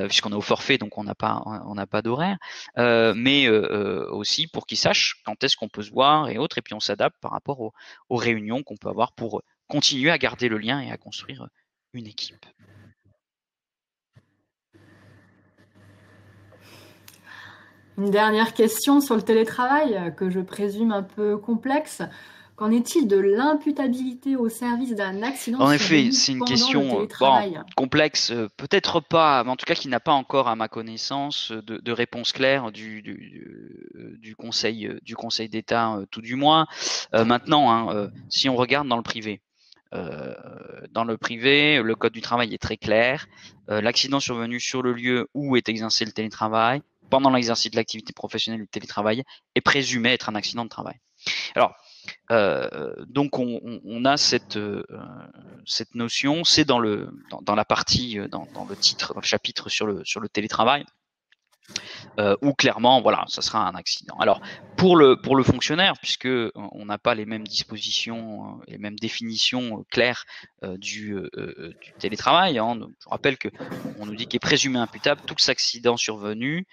puisqu'on est au forfait, donc on n'a pas d'horaire, mais aussi pour qu'ils sachent quand est-ce qu'on peut se voir et autres, et puis on s'adapte par rapport aux réunions qu'on peut avoir pour continuer à garder le lien et à construire une équipe. Une dernière question sur le télétravail, que je présume un peu complexe. Qu'en est-il de l'imputabilité au service d'un accident En effet, survenu c'est une pendant le question télétravail? complexe, peut-être pas, mais en tout cas qui n'a pas encore, à ma connaissance, de réponse claire du Conseil d'État, tout du moins. Maintenant, hein, si on regarde dans le privé, le code du travail est très clair. L'accident survenu sur le lieu où est exercé le télétravail, pendant l'exercice de l'activité professionnelle du télétravail, est présumé être un accident de travail. Alors, donc on a cette notion, c'est dans la partie, dans le titre, dans le chapitre sur le télétravail, où clairement, voilà, ça sera un accident. Alors pour le fonctionnaire, puisque on n'a pas les mêmes dispositions, les mêmes définitions claires du télétravail, hein, donc je rappelle que on nous dit qu'il est présumé imputable tout accident survenu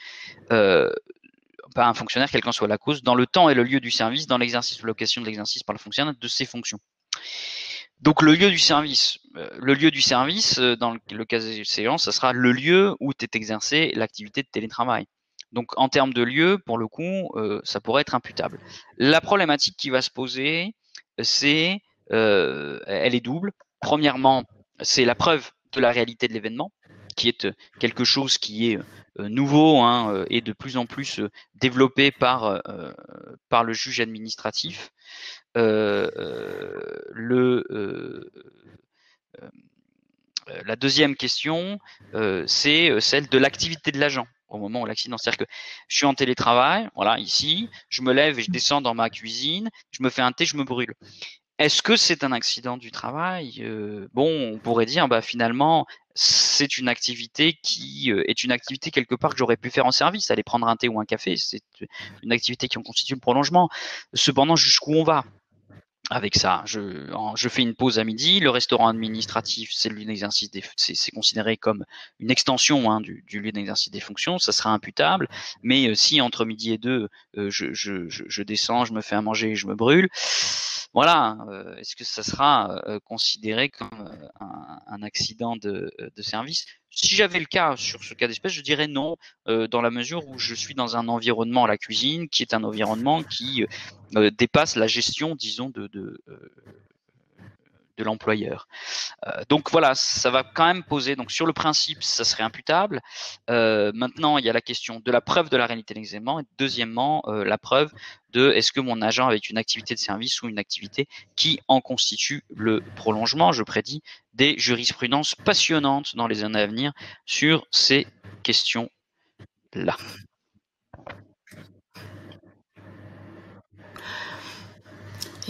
par un fonctionnaire, quelle qu'en soit la cause, dans le temps et le lieu du service, dans l'exercice ou l'occasion de l'exercice par le fonctionnaire de ses fonctions. Donc le lieu du service, dans le cas échéant, ça sera le lieu où est exercée l'activité de télétravail. Donc en termes de lieu, pour le coup, ça pourrait être imputable. La problématique qui va se poser, c'est, elle est double. Premièrement, c'est la preuve de la réalité de l'événement, qui est quelque chose qui est nouveau, hein, et de plus en plus développé par le juge administratif. La deuxième question, c'est celle de l'activité de l'agent au moment où l'accident. C'est-à-dire que je suis en télétravail, voilà, ici, je me lève et je descends dans ma cuisine, je me fais un thé, je me brûle. Est-ce que c'est un accident du travail? Bon, on pourrait dire, bah finalement, c'est une activité qui est une activité quelque part que j'aurais pu faire en service, aller prendre un thé ou un café, c'est une activité qui en constitue le prolongement. Cependant, jusqu'où on va? avec ça. Je fais une pause à midi. Le restaurant administratif, c'est le lieu d'exercice c'est considéré comme une extension du lieu d'exercice des fonctions. Ça sera imputable. Mais si entre midi et deux, je descends, je me fais à manger, je me brûle, voilà. Est-ce que ça sera considéré comme un accident de service? Si j'avais le cas sur ce cas d'espèce, je dirais non, dans la mesure où je suis dans un environnement, la cuisine, qui est un environnement qui dépasse la gestion, disons, de l'employeur. Donc voilà, ça va quand même poser. Donc sur le principe, ça serait imputable. Maintenant, il y a la question de la preuve de la réalité de l'examen. Et deuxièmement, la preuve de est-ce que mon agent avait une activité de service ou une activité qui en constitue le prolongement. Je prédis des jurisprudences passionnantes dans les années à venir sur ces questions-là.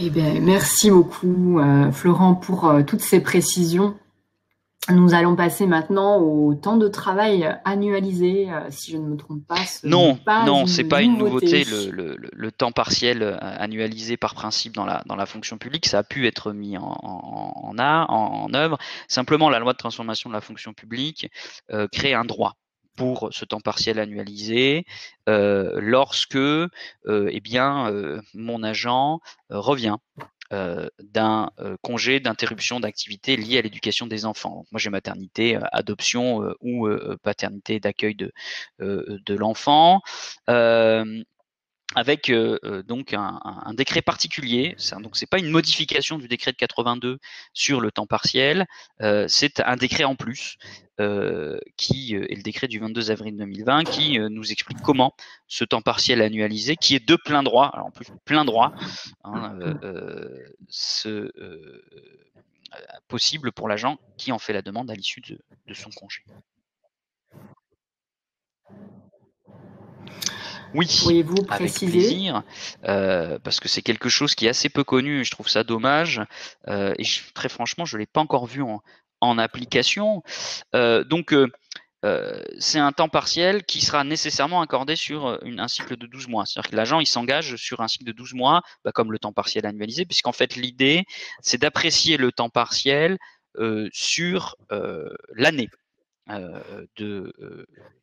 Eh bien, merci beaucoup, Florent, pour toutes ces précisions. Nous allons passer maintenant au temps de travail annualisé, si je ne me trompe pas. Non, c'est pas une nouveauté. Le temps partiel annualisé par principe dans la fonction publique, ça a pu être mis en œuvre. Simplement, la loi de transformation de la fonction publique crée un droit pour ce temps partiel annualisé lorsque mon agent revient d'un congé d'interruption d'activité lié à l'éducation des enfants. Donc, moi, j'ai maternité, adoption ou paternité d'accueil de l'enfant. Avec donc un décret particulier. Donc c'est pas une modification du décret de 82 sur le temps partiel, c'est un décret en plus qui est le décret du 22 avril 2020 qui nous explique comment ce temps partiel annualisé, qui est de plein droit, alors en plus plein droit, possible pour l'agent qui en fait la demande à l'issue de son congé. Oui, pourriez-vous avec préciser? plaisir, parce que c'est quelque chose qui est assez peu connu et je trouve ça dommage. Et très franchement, je ne l'ai pas encore vu en application. Donc, c'est un temps partiel qui sera nécessairement accordé sur un cycle de 12 mois. C'est-à-dire que l'agent, il s'engage sur un cycle de 12 mois, comme le temps partiel annualisé, puisqu'en fait, l'idée, c'est d'apprécier le temps partiel sur l'année. De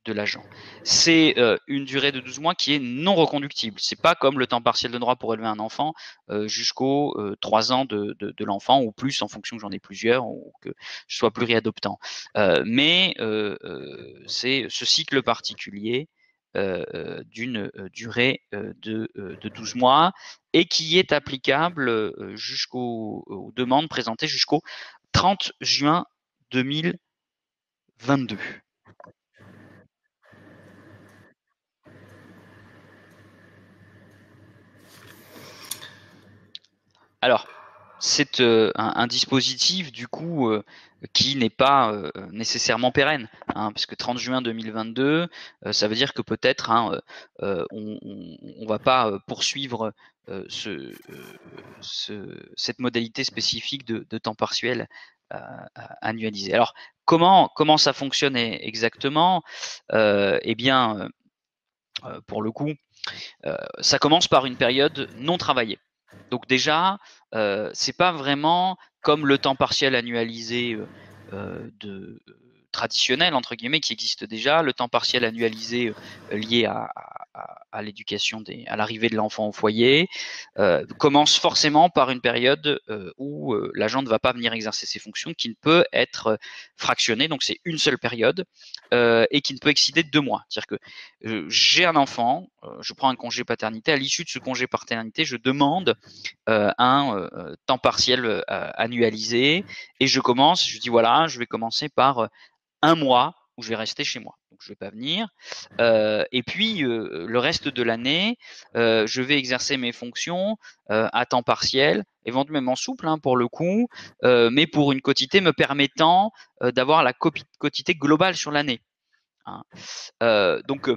l'agent. C'est une durée de 12 mois qui est non reconductible. C'est pas comme le temps partiel de droit pour élever un enfant jusqu'aux 3 ans de l'enfant ou plus en fonction que j'en ai plusieurs ou que je sois pluriadoptant. Mais c'est ce cycle particulier d'une durée de 12 mois et qui est applicable aux demandes présentées jusqu'au 30 juin 2022. Alors, c'est un dispositif du coup qui n'est pas nécessairement pérenne, parce que 30 juin 2022, ça veut dire que peut-être on va pas poursuivre cette modalité spécifique de temps partiel annualisé. Alors, comment ça fonctionne exactement? Eh bien, pour le coup, ça commence par une période non travaillée. Donc déjà, c'est pas vraiment comme le temps partiel annualisé traditionnel entre guillemets qui existe déjà. Le temps partiel annualisé lié à l'éducation à l'arrivée de l'enfant au foyer commence forcément par une période où l'agent ne va pas venir exercer ses fonctions, qui ne peut être fractionnée. Donc c'est une seule période et qui ne peut excéder 2 mois. C'est-à-dire que j'ai un enfant, je prends un congé paternité. À l'issue de ce congé paternité, je demande un temps partiel annualisé et je dis voilà, je vais commencer par 1 mois où je vais rester chez moi. Donc je vais pas venir. Et puis le reste de l'année, je vais exercer mes fonctions à temps partiel, éventuellement souple pour le coup, mais pour une quotité me permettant d'avoir la quotité globale sur l'année. Donc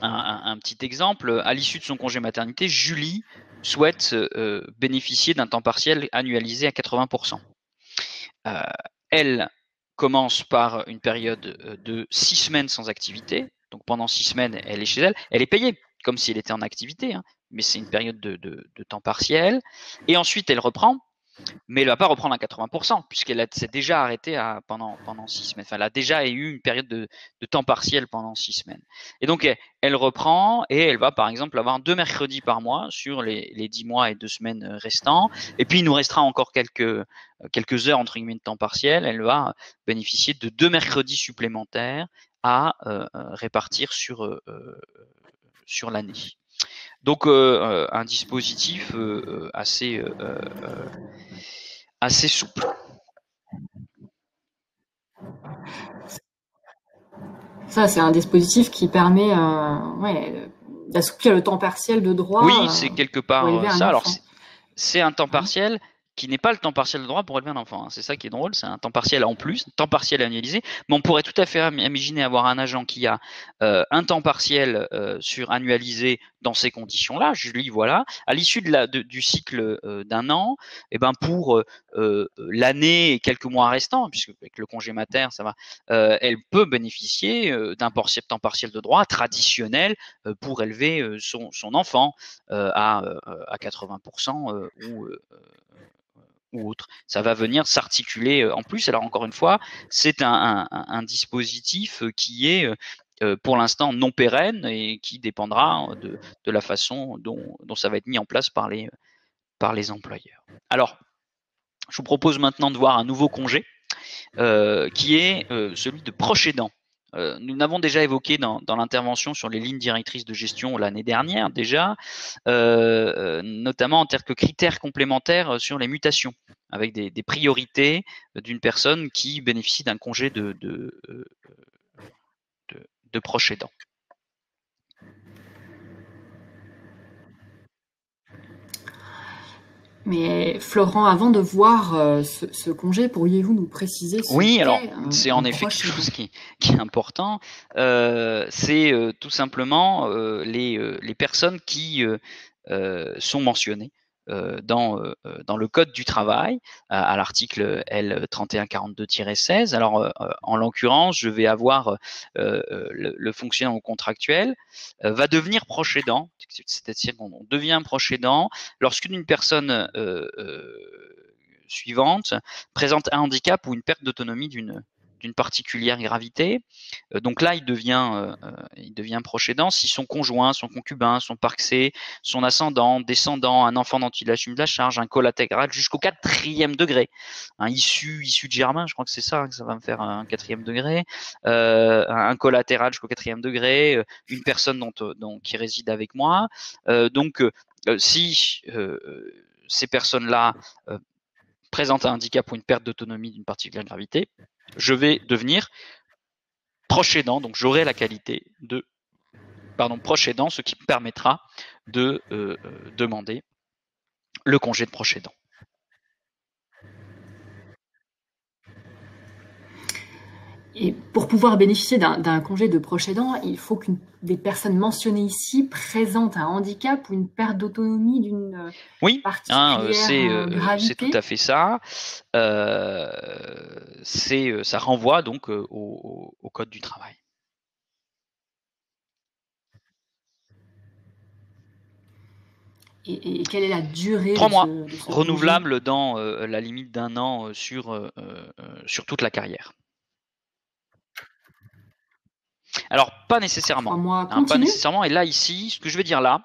un petit exemple, à l'issue de son congé maternité, Julie souhaite bénéficier d'un temps partiel annualisé à 80%. Elle commence par une période de 6 semaines sans activité. Donc pendant 6 semaines, elle est chez elle. Elle est payée comme si elle était en activité, mais c'est une période de temps partiel. Et ensuite, elle reprend, mais elle va pas reprendre à 80%, puisqu'elle s'est déjà arrêtée pendant 6 semaines. Enfin, elle a déjà eu une période de temps partiel pendant 6 semaines. Et donc, elle reprend et elle va, par exemple, avoir 2 mercredis par mois sur les 10 mois et 2 semaines restants. Et puis, il nous restera encore quelques heures, entre guillemets, de temps partiel. Elle va bénéficier de 2 mercredis supplémentaires à répartir sur l'année. Donc, un dispositif assez souple. Ça, c'est un dispositif qui permet d'assouplir le temps partiel de droit Oui, c'est quelque pour élever part un ça. Alors, enfant. c'est un temps partiel qui n'est pas le temps partiel de droit pour élever un enfant, hein. C'est ça qui est drôle, c'est un temps partiel en plus, temps partiel annualisé, mais on pourrait tout à fait imaginer avoir un agent qui a un temps partiel annualisé dans ces conditions-là. Je lis, voilà, à l'issue du cycle d'un an, et ben pour l'année et quelques mois restants, puisque avec le congé mater, ça va, elle peut bénéficier d'un temps partiel de droit traditionnel pour élever son enfant à 80% ou autre. Ça va venir s'articuler en plus. Alors encore une fois, c'est un dispositif qui est pour l'instant non pérenne et qui dépendra de la façon dont ça va être mis en place par les employeurs. Alors, je vous propose maintenant de voir un nouveau congé qui est celui de proche aidant. Nous l'avons déjà évoqué dans l'intervention sur les lignes directrices de gestion l'année dernière déjà, notamment en tant que critères complémentaires sur les mutations, avec des priorités d'une personne qui bénéficie d'un congé de proche aidant. Mais Florent, avant de voir ce congé, pourriez-vous nous préciser ce Oui, alors qu'est c'est en effet quelque chose qui est important. C'est tout simplement les personnes qui sont mentionnées dans le code du travail à l'article L3142-16. Alors en l'occurrence, je vais avoir le fonctionnaire contractuel va devenir proche aidant, c'est-à-dire qu'on devient proche aidant lorsqu'une personne suivante présente un handicap ou une perte d'autonomie d'une particulière gravité. Donc là, il devient proche aidant si son conjoint, son concubin, son parxé, son ascendant, descendant, un enfant dont il assume la charge, un collatéral jusqu'au 4e degré, issu de germain, je crois que c'est ça, que ça va me faire un 4e degré, un collatéral jusqu'au 4e degré, une personne qui réside avec moi. Donc, si ces personnes-là présente un handicap ou une perte d'autonomie d'une particulière gravité, je vais devenir proche aidant, donc j'aurai la qualité de proche aidant, ce qui me permettra de demander le congé de proche aidant. Et pour pouvoir bénéficier d'un congé de proche aidant, il faut que des personnes mentionnées ici présentent un handicap ou une perte d'autonomie d'une particulière gravité. C'est tout à fait ça. Ça renvoie donc au Code du travail. Et quelle est la durée 3 mois, de ce renouvelable dans la limite d'1 an sur toute la carrière. Alors, pas nécessairement. 3 mois pas nécessairement. Et là, ici, ce que je veux dire là,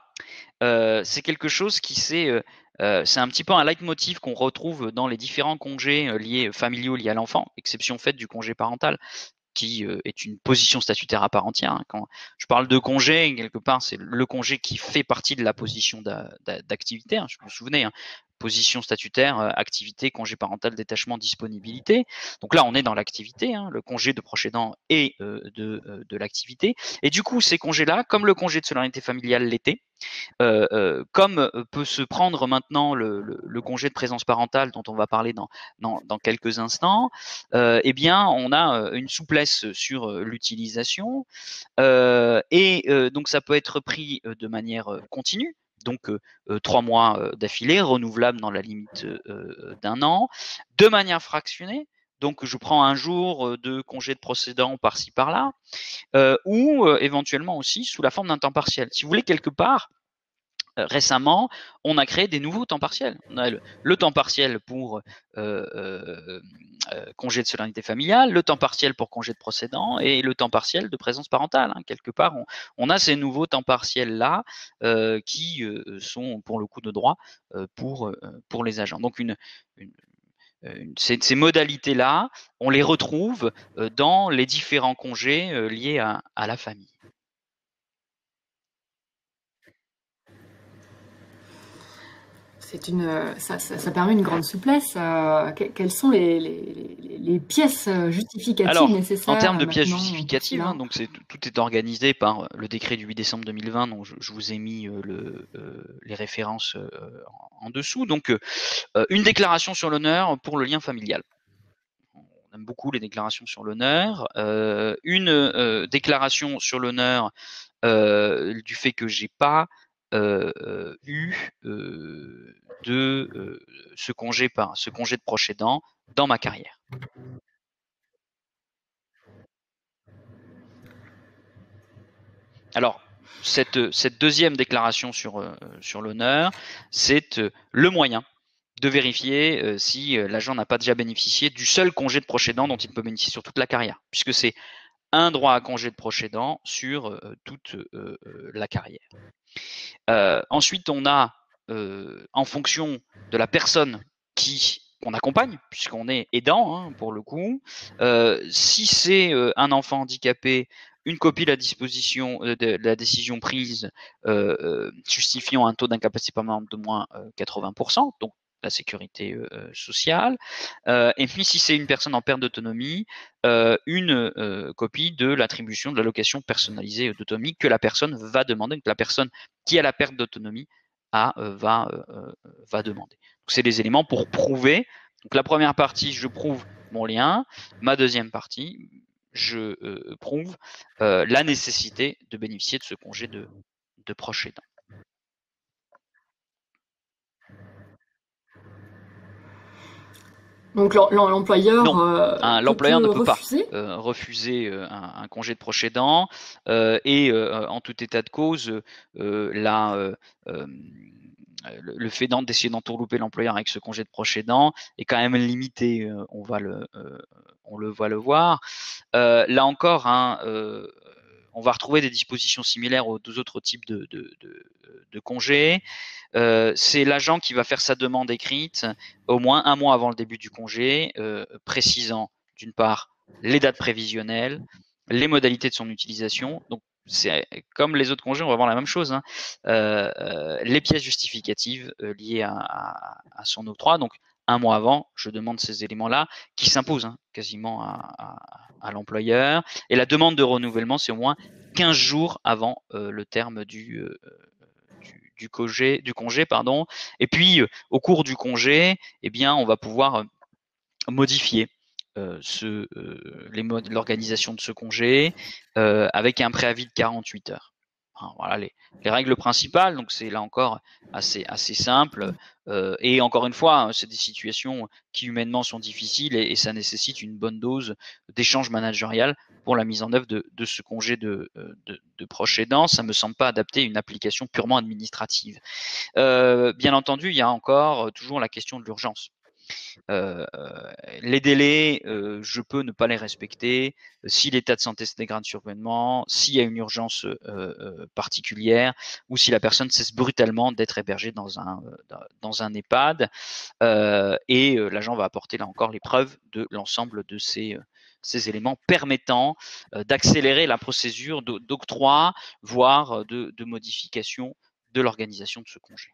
c'est quelque chose qui c'est un petit peu un leitmotiv qu'on retrouve dans les différents congés familiaux liés à l'enfant, exception faite du congé parental, qui est une position statutaire à part entière. Hein. Quand je parle de congé, quelque part, c'est le congé qui fait partie de la position d'activité. Hein. Je me souvenais, hein, position statutaire, activité, congé parental, détachement, disponibilité. Donc là, on est dans l'activité, hein, le congé de proche aidant et de l'activité. Et du coup, ces congés-là, comme le congé de solidarité familiale l'été, comme peut se prendre maintenant le congé de présence parentale dont on va parler dans quelques instants, eh bien, on a une souplesse sur l'utilisation et donc ça peut être pris de manière continue. Donc 3 mois d'affilée, renouvelable dans la limite d'1 an, de manière fractionnée. Donc je prends un jour de congé de proche aidant par-ci par-là, ou éventuellement aussi sous la forme d'un temps partiel. Si vous voulez, quelque part, récemment, on a créé des nouveaux temps partiels. On a le temps partiel pour congé de solennité familiale, le temps partiel pour congé de procédant et le temps partiel de présence parentale. Quelque part, on a ces nouveaux temps partiels-là qui sont pour le coup de droit pour les agents. Donc ces modalités-là, on les retrouve dans les différents congés liés à la famille. Ça permet une grande souplesse. Quelles sont les pièces justificatives Alors, nécessaires en termes de pièces maintenant pour justificatives, cela? donc tout est organisé par le décret du 8 décembre 2020, dont je vous ai mis les références en dessous. Donc, une déclaration sur l'honneur pour le lien familial. On aime beaucoup les déclarations sur l'honneur. Une déclaration sur l'honneur du fait que j'ai pas eu ce congé de proche aidant dans ma carrière. Alors, cette deuxième déclaration sur l'honneur, c'est le moyen de vérifier si l'agent n'a pas déjà bénéficié du seul congé de proche aidant dont il peut bénéficier sur toute la carrière, puisque c'est un droit à congé de proche aidant sur toute la carrière. Ensuite, on a, en fonction de la personne qu'on accompagne, puisqu'on est aidant hein, pour le coup, si c'est un enfant handicapé, une copie de la disposition de la décision prise justifiant un taux d'incapacité permanente de moins 80%, donc la sécurité sociale. Et puis si c'est une personne en perte d'autonomie, une copie de l'attribution de l'allocation personnalisée d'autonomie que la personne va demander, que la personne qui a la perte d'autonomie va demander. C'est des éléments pour prouver. Donc la première partie, je prouve mon lien. Ma deuxième partie, je prouve la nécessité de bénéficier de ce congé de proche aidant. Donc l'employeur l'employeur ne peut refuser pas refuser un congé de proche aidant et en tout état de cause, le fait d'essayer d'entourlouper l'employeur avec ce congé de proche aidant est quand même limité. On va le voir. Là encore, hein, on va retrouver des dispositions similaires aux deux autres types de congés. C'est l'agent qui va faire sa demande écrite au moins un mois avant le début du congé, précisant d'une part les dates prévisionnelles, les modalités de son utilisation. Donc c'est comme les autres congés, on va voir la même chose. Hein. Les pièces justificatives liées à son octroi. Donc un mois avant, je demande ces éléments-là qui s'imposent hein, quasiment à l'employeur. Et la demande de renouvellement, c'est au moins 15 jours avant le terme du congé, pardon. Et puis, au cours du congé, eh bien, on va pouvoir modifier l'organisation de ce congé avec un préavis de 48 heures. Voilà les règles principales. Donc c'est là encore assez simple. Et encore une fois, c'est des situations qui humainement sont difficiles et ça nécessite une bonne dose d'échange managérial pour la mise en œuvre de ce congé de proche aidant. Ça me semble pas adapté à une application purement administrative. Bien entendu, il y a encore toujours la question de l'urgence. Les délais, je peux ne pas les respecter. Si l'état de santé se dégrade survenant, s'il y a une urgence particulière, ou si la personne cesse brutalement d'être hébergée dans un EHPAD, et l'agent va apporter là encore les preuves de l'ensemble de ces éléments permettant d'accélérer la procédure d'octroi, voire de modification de l'organisation de ce congé.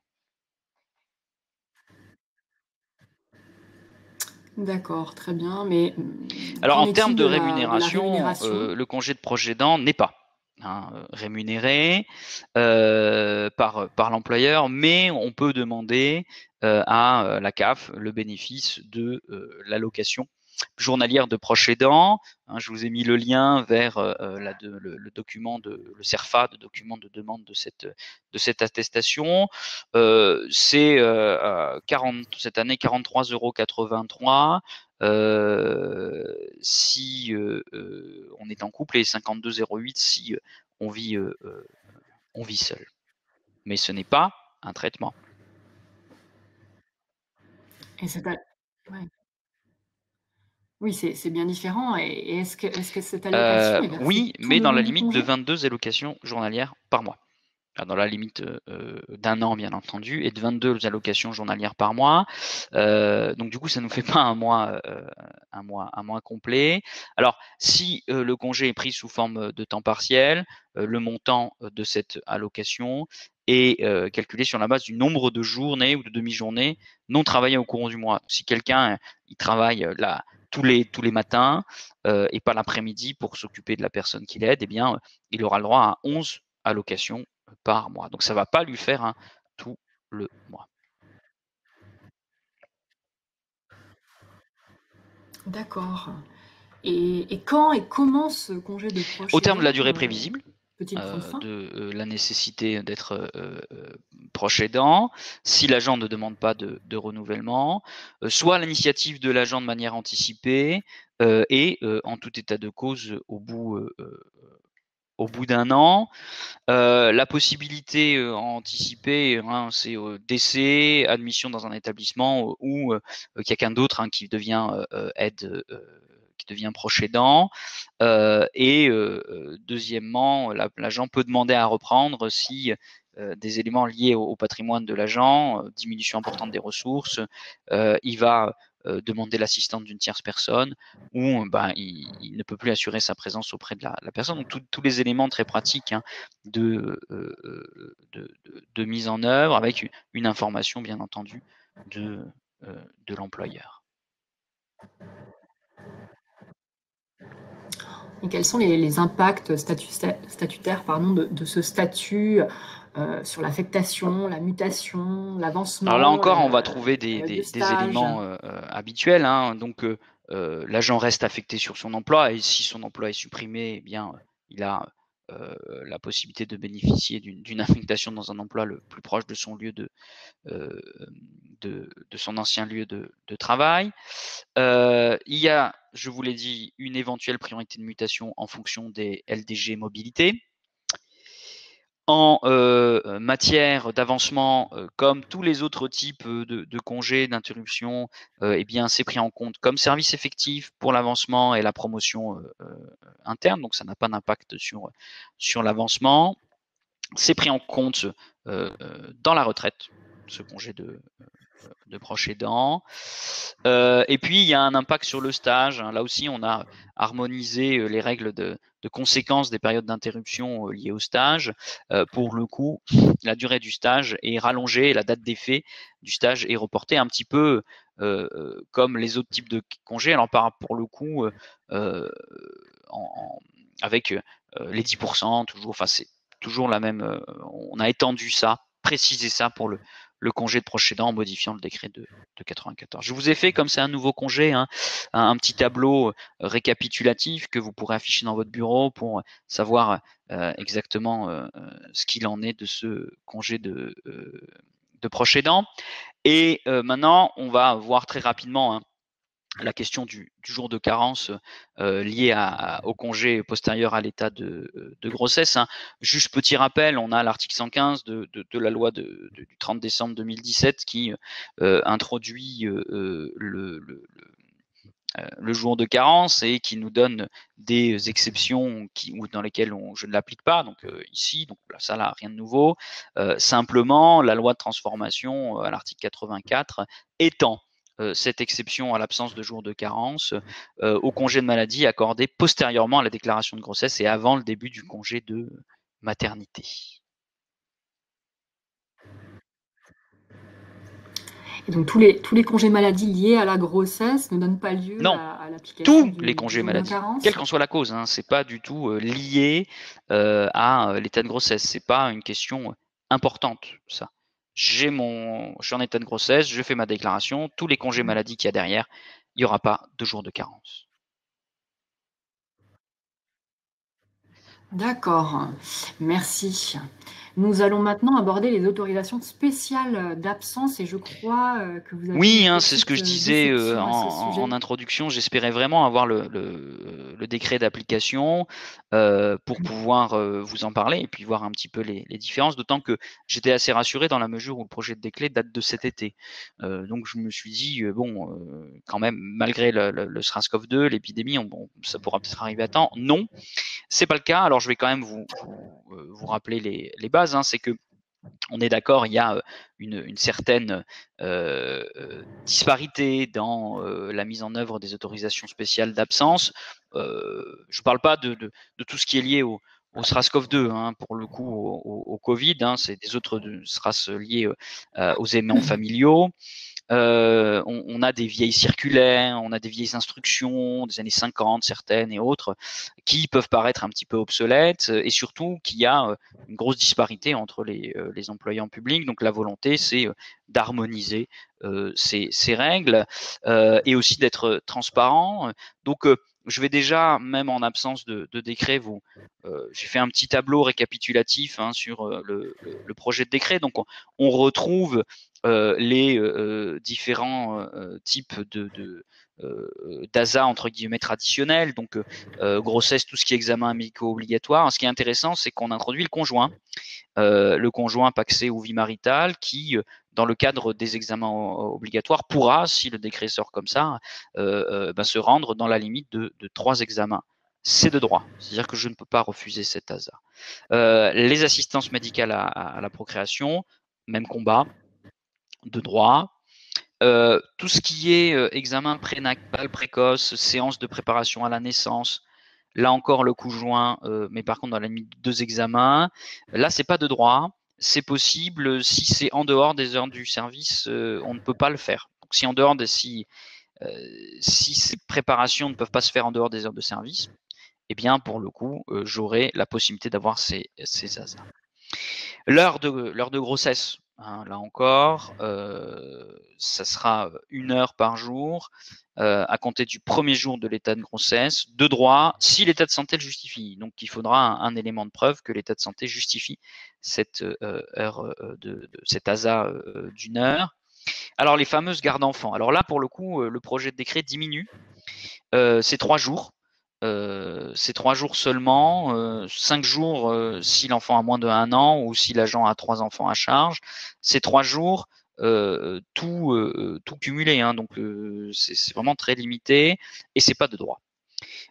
D'accord, très bien. Mais alors en termes de rémunération, le congé de proche aidant n'est pas rémunéré par l'employeur, mais on peut demander à la CAF le bénéfice de l'allocation journalière de proche aidant. Je vous ai mis le lien vers le document le CERFA, le document de demande de cette attestation. C'est cette année 43,83 €. Si on est en couple et 52,08 € si on vit seul. Mais ce n'est pas un traitement. Et ouais. Oui, c'est bien différent et est-ce que cette allocation est versée Oui, tout mais le dans long la du limite de congé? 22 allocations journalières par mois. Dans la limite, d'1 an bien entendu et de 22 allocations journalières par mois. Donc du coup, ça nous fait pas un mois complet. Alors si, le congé est pris sous forme, de temps partiel, le montant, de cette allocation est, calculé sur la base du nombre de journées ou de demi-journées non travaillées au cours du mois. Si quelqu'un, il travaille, là tous les matins, et pas l'après-midi pour s'occuper de la personne qu'il aide, eh bien, il aura le droit à 11 allocations par mois. Donc ça va pas lui faire un tout le mois. D'accord. Et quand et comment ce congé de Au proche terme de la aidant, durée prévisible, peut-il prendre fin? de, la nécessité d'être, proche aidant, si l'agent ne demande pas de renouvellement, soit à l'initiative de l'agent de manière anticipée, et en tout état de cause au bout d'1 an. La possibilité, anticipée, hein, c'est, décès, admission dans un établissement, ou quelqu'un d'autre, hein, qui devient, aide, qui devient proche aidant. Et deuxièmement, l'agent peut demander à reprendre si, des éléments liés au patrimoine de l'agent, diminution importante des ressources, il va, demander l'assistance d'une tierce personne ou ben, il ne peut plus assurer sa présence auprès de la personne. Donc tous les éléments très pratiques, hein, de mise en œuvre avec une information bien entendu de, de l'employeur. Et quels sont les impacts statutaires pardon, de ce statut sur l'affectation, la mutation, Alors là l'avancement, encore, on va la trouver période de des stage? éléments habituels, hein. Donc l'agent reste affecté sur son emploi et si son emploi est supprimé, eh bien il a la possibilité de bénéficier d'une affectation dans un emploi le plus proche de son lieu euh, de son ancien lieu de travail. Il y a, je vous l'ai dit, une éventuelle priorité de mutation en fonction des LDG mobilité. En matière d'avancement, comme tous les autres types de congés, d'interruptions, eh bien, c'est pris en compte comme service effectif pour l'avancement et la promotion interne, donc ça n'a pas d'impact sur l'avancement. C'est pris en compte dans la retraite, ce congé de proche aidant. Et puis, il y a un impact sur le stage. Là aussi, on a harmonisé les règles de conséquences des périodes d'interruption liées au stage. Pour le coup, la durée du stage est rallongée et la date d'effet du stage est reportée un petit peu comme les autres types de congés. Alors, pour le coup, avec les 10%, toujours, enfin, c'est toujours la même. On a étendu ça, précisé ça pour le congé de proche aidant en modifiant le décret de 94. Je vous ai fait, comme c'est un nouveau congé, hein, un petit tableau récapitulatif que vous pourrez afficher dans votre bureau pour savoir exactement ce qu'il en est de ce congé de proche aidant. Et maintenant, on va voir très rapidement, hein, la question du jour de carence lié au congé postérieur à l'état de grossesse. Hein. Juste petit rappel, on a l'article 115 de la loi du 30 décembre 2017 qui introduit le jour de carence et qui nous donne des exceptions dans lesquelles je ne l'applique pas. Donc ici, donc ça là, rien de nouveau. Simplement, la loi de transformation à l'article 84 étend cette exception à l'absence de jour de carence au congé de maladie accordé postérieurement à la déclaration de grossesse et avant le début du congé de maternité. Et donc tous les congés maladie liés à la grossesse ne donnent pas lieu Non, à l'application tous les du congés jour de maladie, quelle carence? qu'en soit la cause, hein, c'est pas du tout lié à l'état de grossesse. C'est pas une question importante, ça. Je suis en état de grossesse, je fais ma déclaration, tous les congés maladie qu'il y a derrière, il n'y aura pas de jour de carence. D'accord, merci. Nous allons maintenant aborder les autorisations spéciales d'absence et je crois que vous avez Oui, une hein, c'est ce que je petite disais déception à ce en sujet. introduction. J'espérais vraiment avoir le décret d'application pour pouvoir vous en parler et puis voir un petit peu les différences, d'autant que j'étais assez rassuré dans la mesure où le projet de décret date de cet été. Donc je me suis dit, bon, quand même, malgré le SRAS-CoV-2, l'épidémie, bon, ça pourra peut-être arriver à temps. Non, c'est pas le cas. Alors je vais quand même vous rappeler les bases. Hein. C'est que on est d'accord, il y a une certaine disparité dans la mise en œuvre des autorisations spéciales d'absence. Je ne parle pas de tout ce qui est lié au SRAS-CoV-2, hein, pour le coup, au Covid. Hein, c'est des autres SRAS liés aux aimants familiaux. On a des vieilles circulaires, on a des vieilles instructions des années 50, certaines et autres, qui peuvent paraître un petit peu obsolètes, et surtout qu'il y a une grosse disparité entre les employeurs publics. Donc la volonté, c'est d'harmoniser ces règles et aussi d'être transparent. Donc je vais déjà, même en absence de décret, j'ai fait un petit tableau récapitulatif, hein, sur le projet de décret. Donc on retrouve les différents types d'ASA entre guillemets traditionnels, donc grossesse, tout ce qui est examen médicaux obligatoire. Ce qui est intéressant, c'est qu'on introduit le conjoint pacsé ou vie maritale, qui dans le cadre des examens obligatoires pourra, si le décret sort comme ça, se rendre dans la limite de 3 examens. C'est de droit, c'est-à-dire que je ne peux pas refuser cet ASA. Les assistances médicales à la procréation, même combat, de droit. Tout ce qui est examen prénatal précoce, séance de préparation à la naissance, là encore le conjoint, mais par contre dans la limite de 2 examens. Là, c'est pas de droit, c'est possible si c'est en dehors des heures du service, on ne peut pas le faire. Donc, si ces préparations ne peuvent pas se faire en dehors des heures de service, eh bien pour le coup, j'aurai la possibilité d'avoir ces ASA. L'heure de grossesse, hein, là encore, ça sera 1 heure par jour à compter du premier jour de l'état de grossesse, de droit, si l'état de santé le justifie. Donc il faudra un élément de preuve que l'état de santé justifie cette heure cet ASA d'1 heure. Alors les fameuses gardes enfants. Alors là, pour le coup, le projet de décret diminue. C'est 3 jours. C'est 3 jours seulement, 5 jours si l'enfant a moins de 1 an ou si l'agent a 3 enfants à charge. C'est 3 jours tout cumulé, hein, donc c'est vraiment très limité et c'est pas de droit.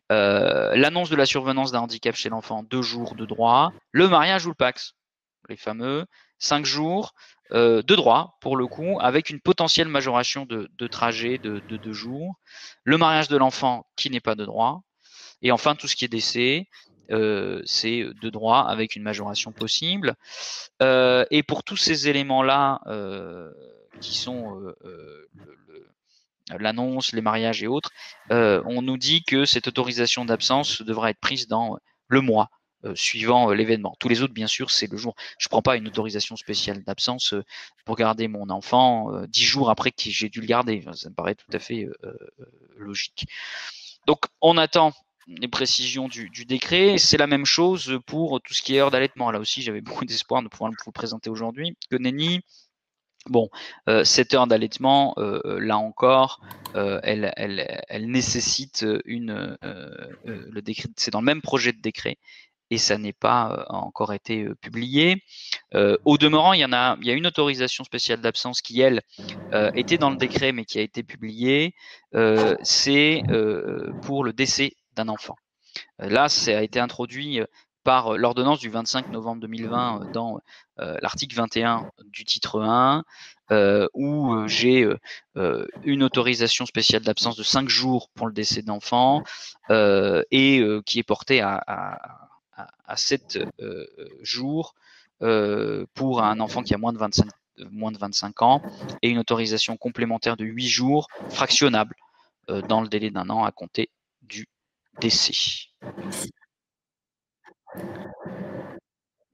L'annonce de la survenance d'un handicap chez l'enfant, 2 jours de droit. Le mariage ou le Pacs, les fameux 5 jours de droit, pour le coup, avec une potentielle majoration de trajet de 2 jours. Le mariage de l'enfant qui n'est pas de droit. Et enfin, tout ce qui est décès, c'est de droit avec une majoration possible. Et pour tous ces éléments-là, qui sont l'annonce, les mariages et autres, on nous dit que cette autorisation d'absence devra être prise dans le mois suivant l'événement. Tous les autres, bien sûr, c'est le jour. Je ne prends pas une autorisation spéciale d'absence pour garder mon enfant 10 jours après que j'ai dû le garder. Ça me paraît tout à fait logique. Donc, on attend les précisions du décret. C'est la même chose pour tout ce qui est heure d'allaitement. Là aussi, j'avais beaucoup d'espoir de pouvoir vous le présenter aujourd'hui. Que nenni. Bon, 7 heures d'allaitement, là encore, elle nécessite le décret. C'est dans le même projet de décret et ça n'est pas encore été publié. Au demeurant, il y a une autorisation spéciale d'absence qui, elle, était dans le décret mais qui a été publiée. C'est pour le décès d'un enfant. Là, ça a été introduit par l'ordonnance du 25 novembre 2020 dans l'article 21 du titre 1, où j'ai une autorisation spéciale d'absence de 5 jours pour le décès d'enfant et qui est portée à 7 jours pour un enfant qui a moins de 25 ans et une autorisation complémentaire de 8 jours fractionnable dans le délai d'1 an à compter du décès.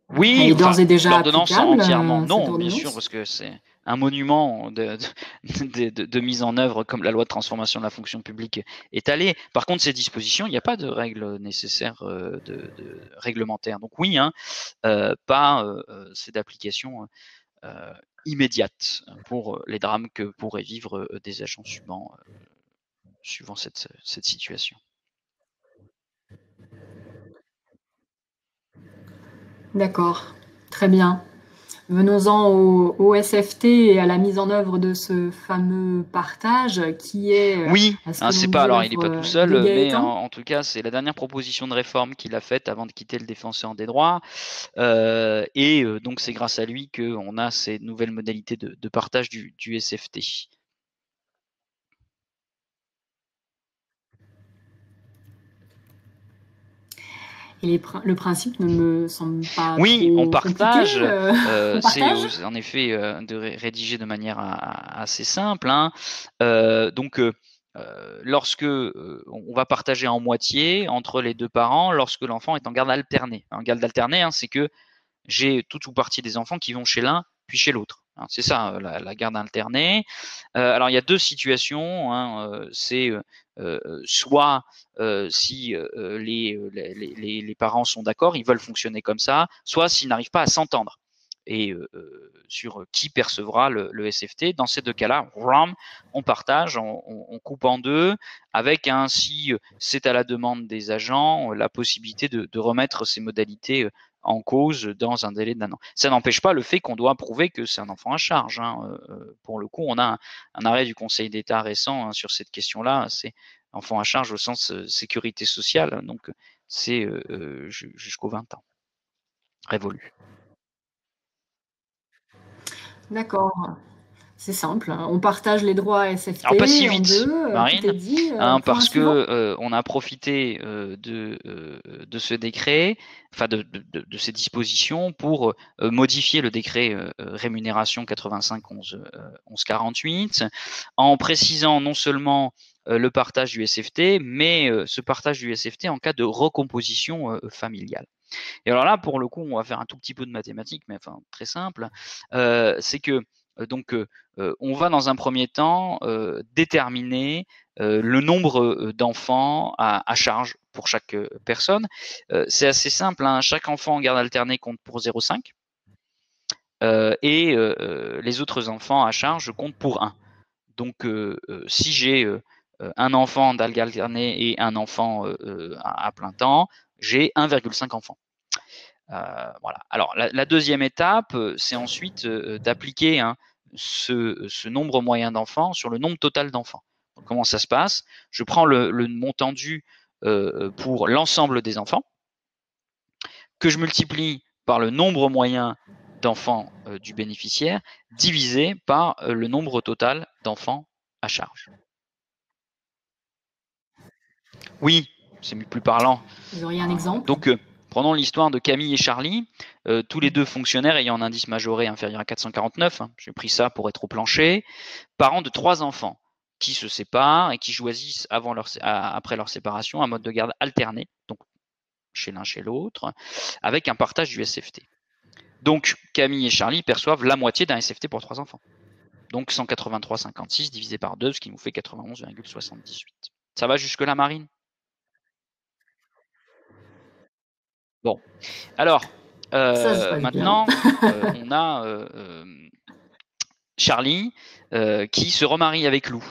Oui, Elle est d'ores et déjà l'ordonnance applicable, entièrement. cette Non, bien sûr, ordonnance? parce que c'est un monument de mise en œuvre comme la loi de transformation de la fonction publique est allée. Par contre, ces dispositions, il n'y a pas de règles nécessaires réglementaires. Donc oui, hein, c'est d'application immédiate pour les drames que pourraient vivre des agents suivant cette situation. D'accord, très bien. Venons-en au SFT et à la mise en œuvre de ce fameux partage qui est, oui, à ce hein, que l'on c'est dit, pas, alors il n'est pas tout de seul, mais Gaëtan. en tout cas, c'est la dernière proposition de réforme qu'il a faite avant de quitter le défenseur des droits. Donc, c'est grâce à lui qu'on a ces nouvelles modalités de partage du SFT. Et le principe ne me semble pas oui, on trop partage. compliqué. On partage. C'est en effet de rédiger de manière assez simple. Hein. Lorsque on va partager en moitié entre les deux parents lorsque l'enfant est en garde alternée. En garde alternée, hein, c'est que j'ai toute ou partie des enfants qui vont chez l'un puis chez l'autre. C'est ça la garde alternée. Alors il y a deux situations. Hein, c'est soit si les parents sont d'accord, ils veulent fonctionner comme ça, soit s'ils n'arrivent pas à s'entendre et sur qui percevra le SFT. Dans ces deux cas-là, on partage, on coupe en deux, avec si c'est à la demande des agents, la possibilité de remettre ces modalités en cause dans un délai d'1 an. Ça n'empêche pas le fait qu'on doit prouver que c'est un enfant à charge. Hein. Pour le coup, on a un arrêt du Conseil d'État récent sur cette question-là. C'est enfant à charge au sens sécurité sociale. Donc, c'est jusqu'aux 20 ans révolu. D'accord. C'est simple. On partage les droits Alors pas si SFT en vite, deux. Tout est Marine, dit. hein, Point parce suivant. que on a profité de ce décret, enfin de ces dispositions pour modifier le décret rémunération 85 11 48, en précisant non seulement le partage du SFT, mais ce partage du SFT en cas de recomposition familiale. Et alors là, pour le coup, on va faire un tout petit peu de mathématiques, mais enfin très simple. C'est que on va dans un premier temps déterminer le nombre d'enfants à charge pour chaque personne. C'est assez simple. Hein. Chaque enfant en garde alternée compte pour 0,5 et les autres enfants à charge comptent pour 1. Donc, si j'ai un enfant en garde alternée et un enfant à plein temps, j'ai 1,5 enfants. Voilà. Alors, la deuxième étape, c'est ensuite d'appliquer ce nombre moyen d'enfants sur le nombre total d'enfants. Donc, comment ça se passe? Je prends le montant dû pour l'ensemble des enfants, que je multiplie par le nombre moyen d'enfants du bénéficiaire, divisé par le nombre total d'enfants à charge. Oui, c'est plus parlant. Vous auriez un exemple? Donc, prenons l'histoire de Camille et Charlie, tous les deux fonctionnaires ayant un indice majoré inférieur à 449. Hein, j'ai pris ça pour être au plancher. Parents de 3 enfants qui se séparent et qui choisissent après leur séparation un mode de garde alterné, donc chez l'un chez l'autre, avec un partage du SFT. Donc, Camille et Charlie perçoivent la moitié d'un SFT pour 3 enfants. Donc 183,56 divisé par 2, ce qui nous fait 91,78. Ça va jusque-là, Marine? Bon, alors, Ça se passe bien. maintenant, on a Charlie qui se remarie avec Lou,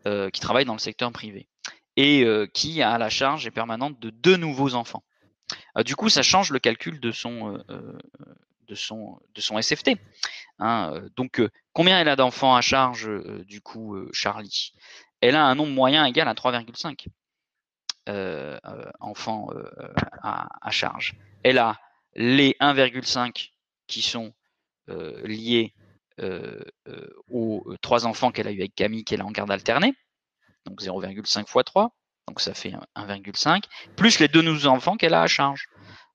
qui travaille dans le secteur privé, et qui a la charge permanente de 2 nouveaux enfants. Du coup, ça change le calcul de son SFT. Hein. Donc, combien elle a d'enfants à charge, du coup, Charlie? Elle a un nombre moyen égal à 3,5 enfants à charge. Elle a les 1,5 qui sont liés aux 3 enfants qu'elle a eu avec Camille, qu'elle a en garde alternée, donc 0,5 fois 3, donc ça fait 1,5, plus les 2 nouveaux enfants qu'elle a à charge.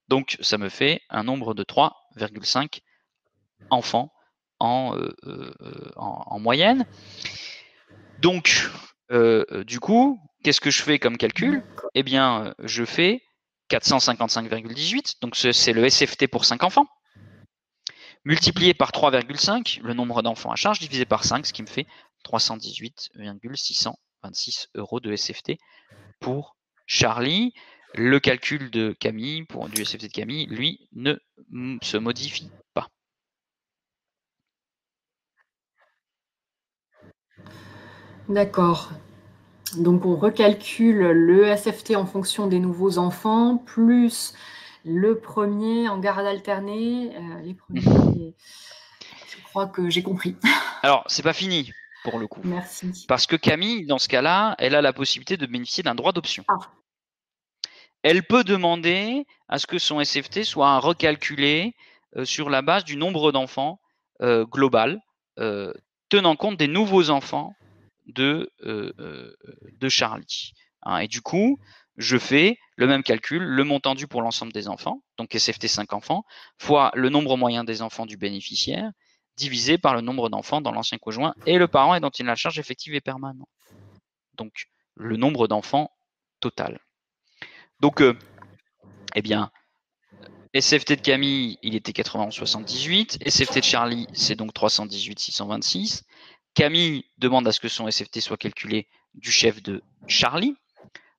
Donc ça me fait un nombre de 3,5 enfants en moyenne. Donc, du coup, qu'est-ce que je fais comme calcul? Eh bien, je fais 455,18, donc c'est le SFT pour 5 enfants, multiplié par 3,5, le nombre d'enfants à charge, divisé par 5, ce qui me fait 318,626 € de SFT pour Charlie. Le calcul de Camille, du SFT de Camille, lui, ne se modifie pas. D'accord. Donc on recalcule le SFT en fonction des nouveaux enfants, plus le premier en garde alternée. Les premiers, je crois que j'ai compris. Alors, c'est pas fini pour le coup. Merci. Parce que Camille, dans ce cas-là, elle a la possibilité de bénéficier d'un droit d'option. Ah. Elle peut demander à ce que son SFT soit recalculé sur la base du nombre d'enfants global, tenant compte des nouveaux enfants de Charlie. Hein, et du coup, je fais le même calcul, le montant dû pour l'ensemble des enfants, donc SFT 5 enfants, fois le nombre moyen des enfants du bénéficiaire, divisé par le nombre d'enfants dans l'ancien conjoint et le parent et dont il a la charge effective et permanente. Donc, le nombre d'enfants total. Donc, eh bien, SFT de Camille, il était 91,78. SFT de Charlie, c'est donc 318,626. Camille demande à ce que son SFT soit calculé du chef de Charlie.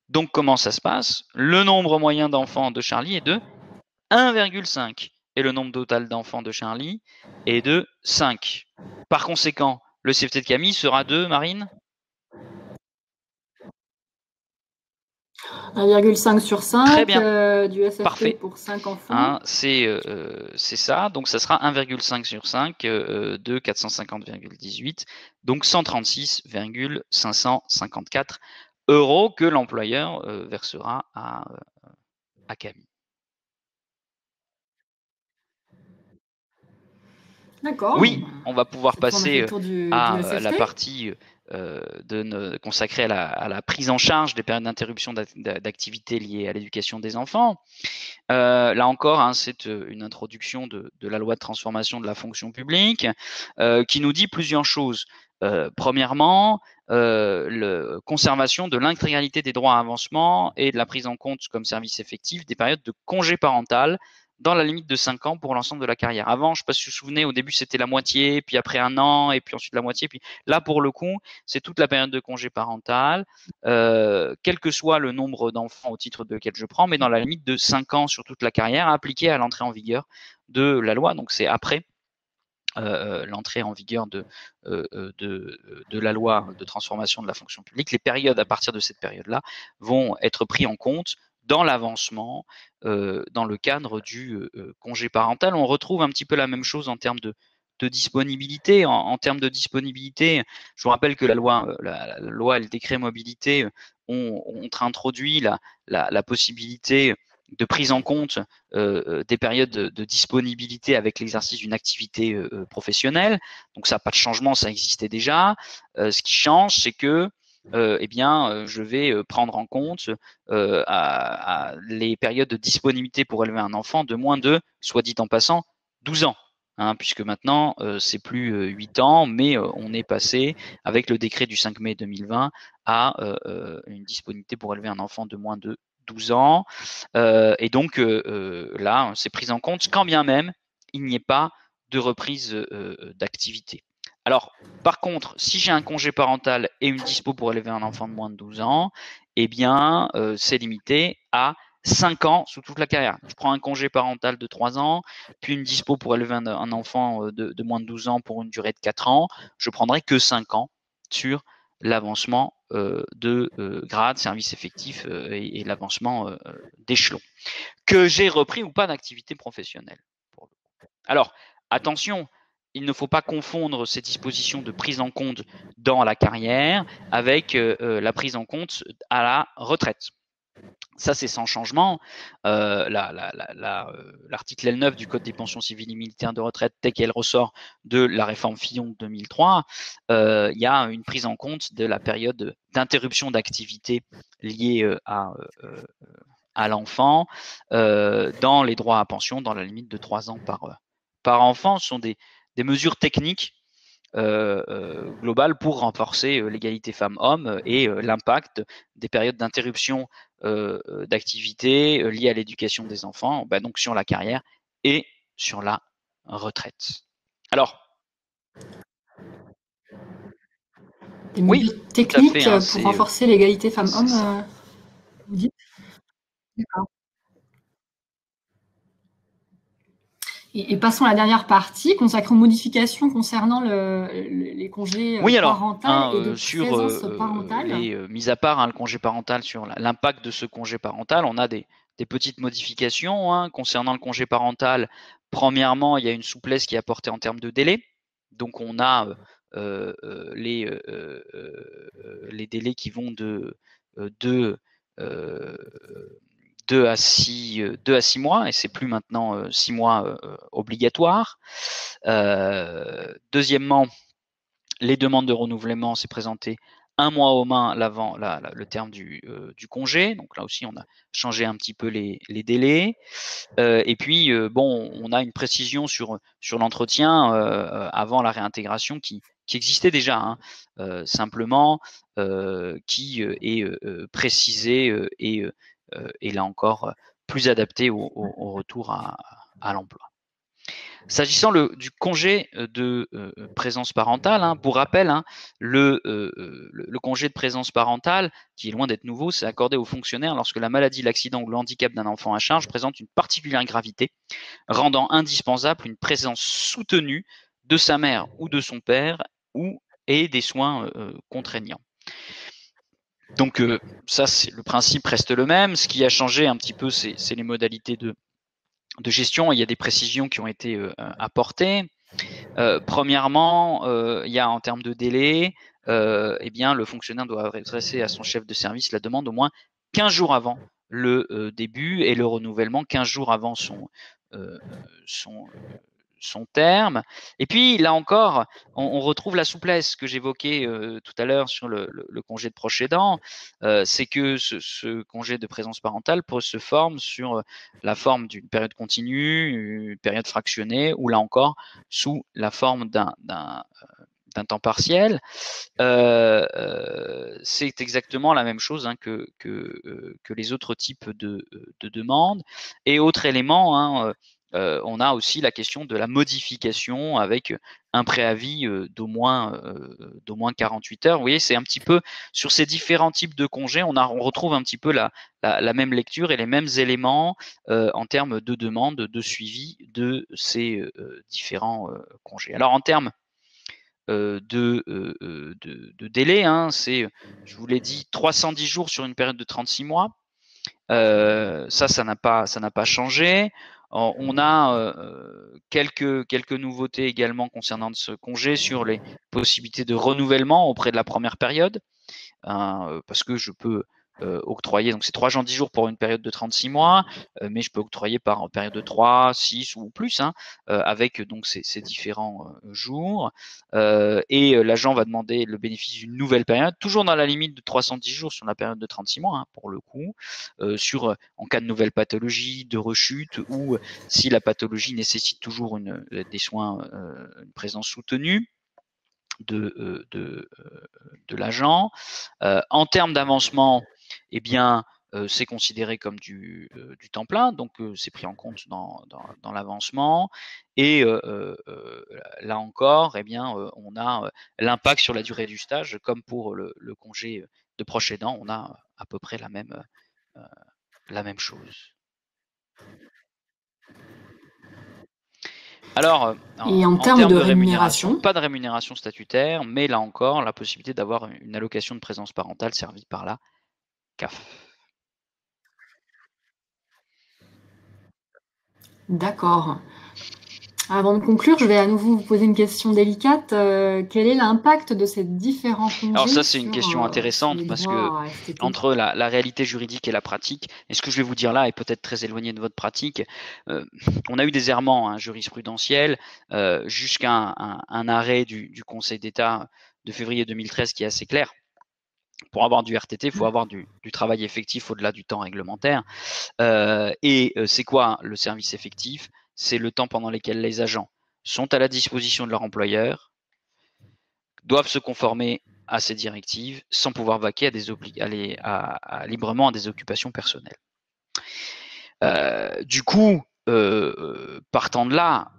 Donc, comment ça se passe? Le nombre moyen d'enfants de Charlie est de 1,5 et le nombre total d'enfants de Charlie est de 5. Par conséquent, le SFT de Camille sera de, Marine? 1,5 sur 5. Très bien. Du SFT Parfait. pour 5 enfants. Hein, c'est ça. Donc, ça sera 1,5 sur 5 de 450,18. Donc, 136,554 € que l'employeur versera à Camille. D'accord. Oui, on va pouvoir passer à la SFT. partie consacrée à la prise en charge des périodes d'interruption d'activité liées à l'éducation des enfants. Là encore, hein, c'est une introduction de la loi de transformation de la fonction publique qui nous dit plusieurs choses. Premièrement, la conservation de l'intégralité des droits à avancement et de la prise en compte comme service effectif des périodes de congé parental dans la limite de 5 ans pour l'ensemble de la carrière. Avant, je ne sais pas si vous vous souvenez, au début c'était la moitié, puis après 1 an, et puis ensuite la moitié. Puis là, pour le coup, c'est toute la période de congé parental, quel que soit le nombre d'enfants au titre de lequel je prends, mais dans la limite de 5 ans sur toute la carrière, appliquée à l'entrée en vigueur de la loi. Donc c'est après l'entrée en vigueur de la loi de transformation de la fonction publique. Les périodes à partir de cette période-là vont être prises en compte dans l'avancement, dans le cadre du congé parental. On retrouve un petit peu la même chose en termes de disponibilité. En termes de disponibilité, je vous rappelle que la loi et le décret mobilité ont introduit la possibilité de prise en compte des périodes de disponibilité avec l'exercice d'une activité professionnelle. Donc ça n'a pas de changement, ça existait déjà. Ce qui change, c'est que je vais prendre en compte les périodes de disponibilité pour élever un enfant de moins de, soit dit en passant, 12 ans. Hein, puisque maintenant, c'est plus 8 ans, mais on est passé, avec le décret du 5 mai 2020, à une disponibilité pour élever un enfant de moins de 12 ans. Et donc là, c'est pris en compte, quand bien même il n'y ait pas de reprise d'activité. Alors, par contre, si j'ai un congé parental et une dispo pour élever un enfant de moins de 12 ans, eh bien, c'est limité à 5 ans sous toute la carrière. Je prends un congé parental de 3 ans, puis une dispo pour élever un enfant de moins de 12 ans pour une durée de 4 ans. Je prendrai que 5 ans sur l'avancement de grade, service effectif et l'avancement d'échelon. Que j'ai repris ou pas d'activité professionnelle. Alors, attention, il ne faut pas confondre ces dispositions de prise en compte dans la carrière avec la prise en compte à la retraite. Ça, c'est sans changement. L'article L9 du Code des pensions civiles et militaires de retraite, tel qu'elle ressort de la réforme Fillon de 2003, il y a une prise en compte de la période d'interruption d'activité liée à l'enfant dans les droits à pension, dans la limite de 3 ans par enfant. Ce sont des mesures techniques globales pour renforcer l'égalité femmes-hommes et l'impact des périodes d'interruption d'activité liées à l'éducation des enfants, donc sur la carrière et sur la retraite. Alors, des oui, mesures tout à fait, techniques hein, pour renforcer l'égalité femmes-hommes, vous dites? D'accord. Et passons à la dernière partie, consacrée aux modifications concernant les congés oui, alors, parentaux hein, et de sur présence parentale. les mis à part, hein, le congé parental, sur l'impact de ce congé parental, on a des petites modifications, hein, concernant le congé parental. Premièrement, il y a une souplesse qui est apportée en termes de délai. Donc, on a les délais qui vont de 2 à 6 mois, et c'est plus maintenant 6 mois obligatoires. Deuxièmement, les demandes de renouvellement, c'est présenté un mois au moins avant le terme du congé. Donc là aussi, on a changé un petit peu les délais. Et puis, bon, on a une précision sur l'entretien avant la réintégration qui existait déjà, hein, simplement, qui est précisé et là encore plus adapté au retour à l'emploi. S'agissant du congé de présence parentale, hein, pour rappel, hein, le congé de présence parentale, qui est loin d'être nouveau, c'est accordé aux fonctionnaires lorsque la maladie, l'accident ou le handicap d'un enfant à charge présente une particulière gravité, rendant indispensable une présence soutenue de sa mère ou de son père et des soins contraignants. Donc ça, le principe reste le même. Ce qui a changé un petit peu, c'est les modalités de gestion. Il y a des précisions qui ont été apportées. Premièrement, il y a en termes de délai, eh bien, le fonctionnaire doit adresser à son chef de service la demande au moins 15 jours avant le début, et le renouvellement 15 jours avant son terme. Et puis, là encore, on retrouve la souplesse que j'évoquais tout à l'heure sur le congé de proche aidant. C'est que ce congé de présence parentale se forme sur la forme d'une période continue, une période fractionnée, ou là encore, sous la forme d'un temps partiel. C'est exactement la même chose, hein, que les autres types de demandes. Et autre élément, hein, on a aussi la question de la modification avec un préavis d'au moins 48 heures. Vous voyez, c'est un petit peu sur ces différents types de congés, on retrouve un petit peu la même lecture et les mêmes éléments en termes de demande, de suivi de ces différents congés. Alors, en termes de délai, hein, c'est, je vous l'ai dit, 310 jours sur une période de 36 mois. Ça n'a pas changé. On a quelques nouveautés également concernant ce congé sur les possibilités de renouvellement auprès de la première période, hein, parce que je peux octroyer, donc c'est 310 jours pour une période de 36 mois, mais je peux octroyer par période de 3, 6 ou plus, hein, avec donc ces différents jours. Et l'agent va demander le bénéfice d'une nouvelle période, toujours dans la limite de 310 jours sur la période de 36 mois, hein, pour le coup, en cas de nouvelle pathologie, de rechute, ou si la pathologie nécessite toujours des soins, une présence soutenue de l'agent. En termes d'avancement, eh bien, c'est considéré comme du temps plein, donc c'est pris en compte dans l'avancement. Et là encore, eh bien, on a l'impact sur la durée du stage, comme pour le congé de proche aidant, on a à peu près la même chose. Alors, Et en en termes termes de de rémunération, rémunération, pas de rémunération statutaire, mais là encore, la possibilité d'avoir une allocation de présence parentale servie par la CAF. d'accord. Avant de conclure, je vais à nouveau vous poser une question délicate. Quel est l'impact de ces différents Alors ça, congés c'est une sur, question sur intéressante, les parce que droits à FTT? entre la réalité juridique et la pratique, et ce que je vais vous dire là est peut-être très éloigné de votre pratique, on a eu des errements, hein, jurisprudentiels, jusqu'à un arrêt du Conseil d'État de février 2013 qui est assez clair. Pour avoir du RTT, il faut avoir du travail effectif au-delà du temps réglementaire. Et c'est quoi le service effectif? C'est le temps pendant lequel les agents sont à la disposition de leur employeur, doivent se conformer à ces directives sans pouvoir vaquer librement à des occupations personnelles. Du coup, partant de là,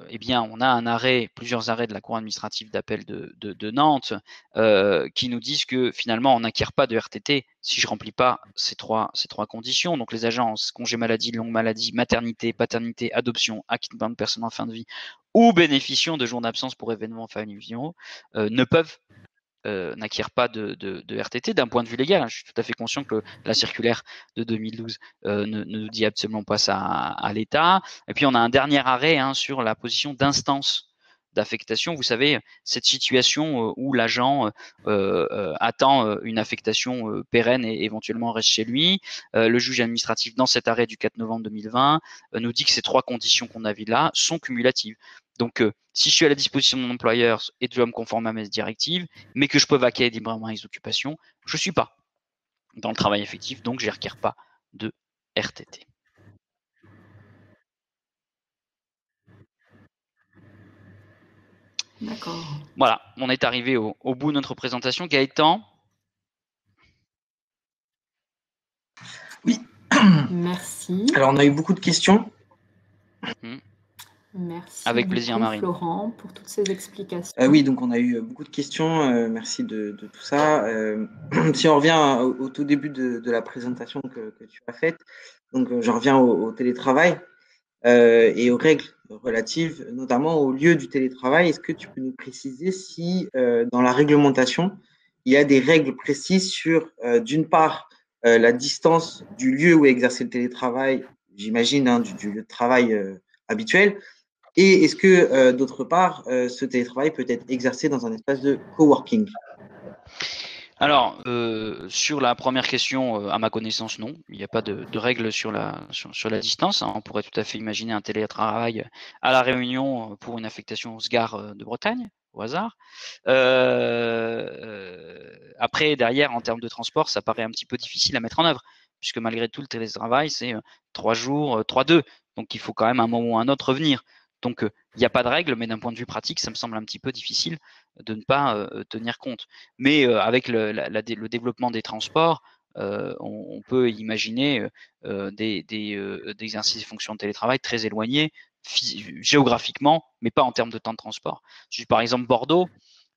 eh bien, on a plusieurs arrêts de la Cour administrative d'appel de Nantes qui nous disent que finalement, on n'acquiert pas de RTT si je remplis pas ces trois conditions. Donc, les agences congé maladie, longue maladie, maternité, paternité, adoption, acquittement de personnes en fin de vie ou bénéficiant de jours d'absence pour événements familiaux ne peuvent n'acquiert pas de RTT d'un point de vue légal. Je suis tout à fait conscient que la circulaire de 2012 ne dit absolument pas ça à l'État. Et puis on a un dernier arrêt sur la position d'instance d'affectation. Vous savez, cette situation où l'agent attend une affectation pérenne et éventuellement reste chez lui. Le juge administratif, dans cet arrêt du 4 novembre 2020, nous dit que ces trois conditions qu'on a vues là sont cumulatives. Donc, si je suis à la disposition de mon employeur et que je dois me conformer à mes directives, mais que je peux vaquer librement à mes occupations, je ne suis pas dans le travail effectif, donc je ne requiers pas de RTT. D'accord. Voilà, on est arrivé au bout de notre présentation. Gaëtan? Oui. Merci. Alors, on a eu beaucoup de questions. Merci. Avec plaisir, Marine. Florent, pour toutes ces explications. Oui, donc on a eu beaucoup de questions. Merci de tout ça. Si on revient au tout début de la présentation que tu as faite, donc je reviens au télétravail et aux règles relatives, notamment au lieu du télétravail. Est-ce que tu peux nous préciser si dans la réglementation, il y a des règles précises sur, d'une part, la distance du lieu où est exercé le télétravail, j'imagine, du lieu de travail habituel, et est-ce que, d'autre part, ce télétravail peut être exercé dans un espace de coworking? Alors, sur la première question, à ma connaissance, non. Il n'y a pas de règles sur la distance. On pourrait tout à fait imaginer un télétravail à La Réunion pour une affectation au SGAR de Bretagne, au hasard. Après, derrière, en termes de transport, ça paraît un petit peu difficile à mettre en œuvre, puisque malgré tout, le télétravail, c'est 3 jours, 3-2. Donc, il faut quand même un moment ou un autre revenir. Donc, il n'y a pas de règle, mais d'un point de vue pratique, ça me semble un petit peu difficile de ne pas tenir compte. Mais avec le développement des transports, on peut imaginer des exercices et fonctions de télétravail très éloignés géographiquement, mais pas en termes de temps de transport. Par exemple, Bordeaux,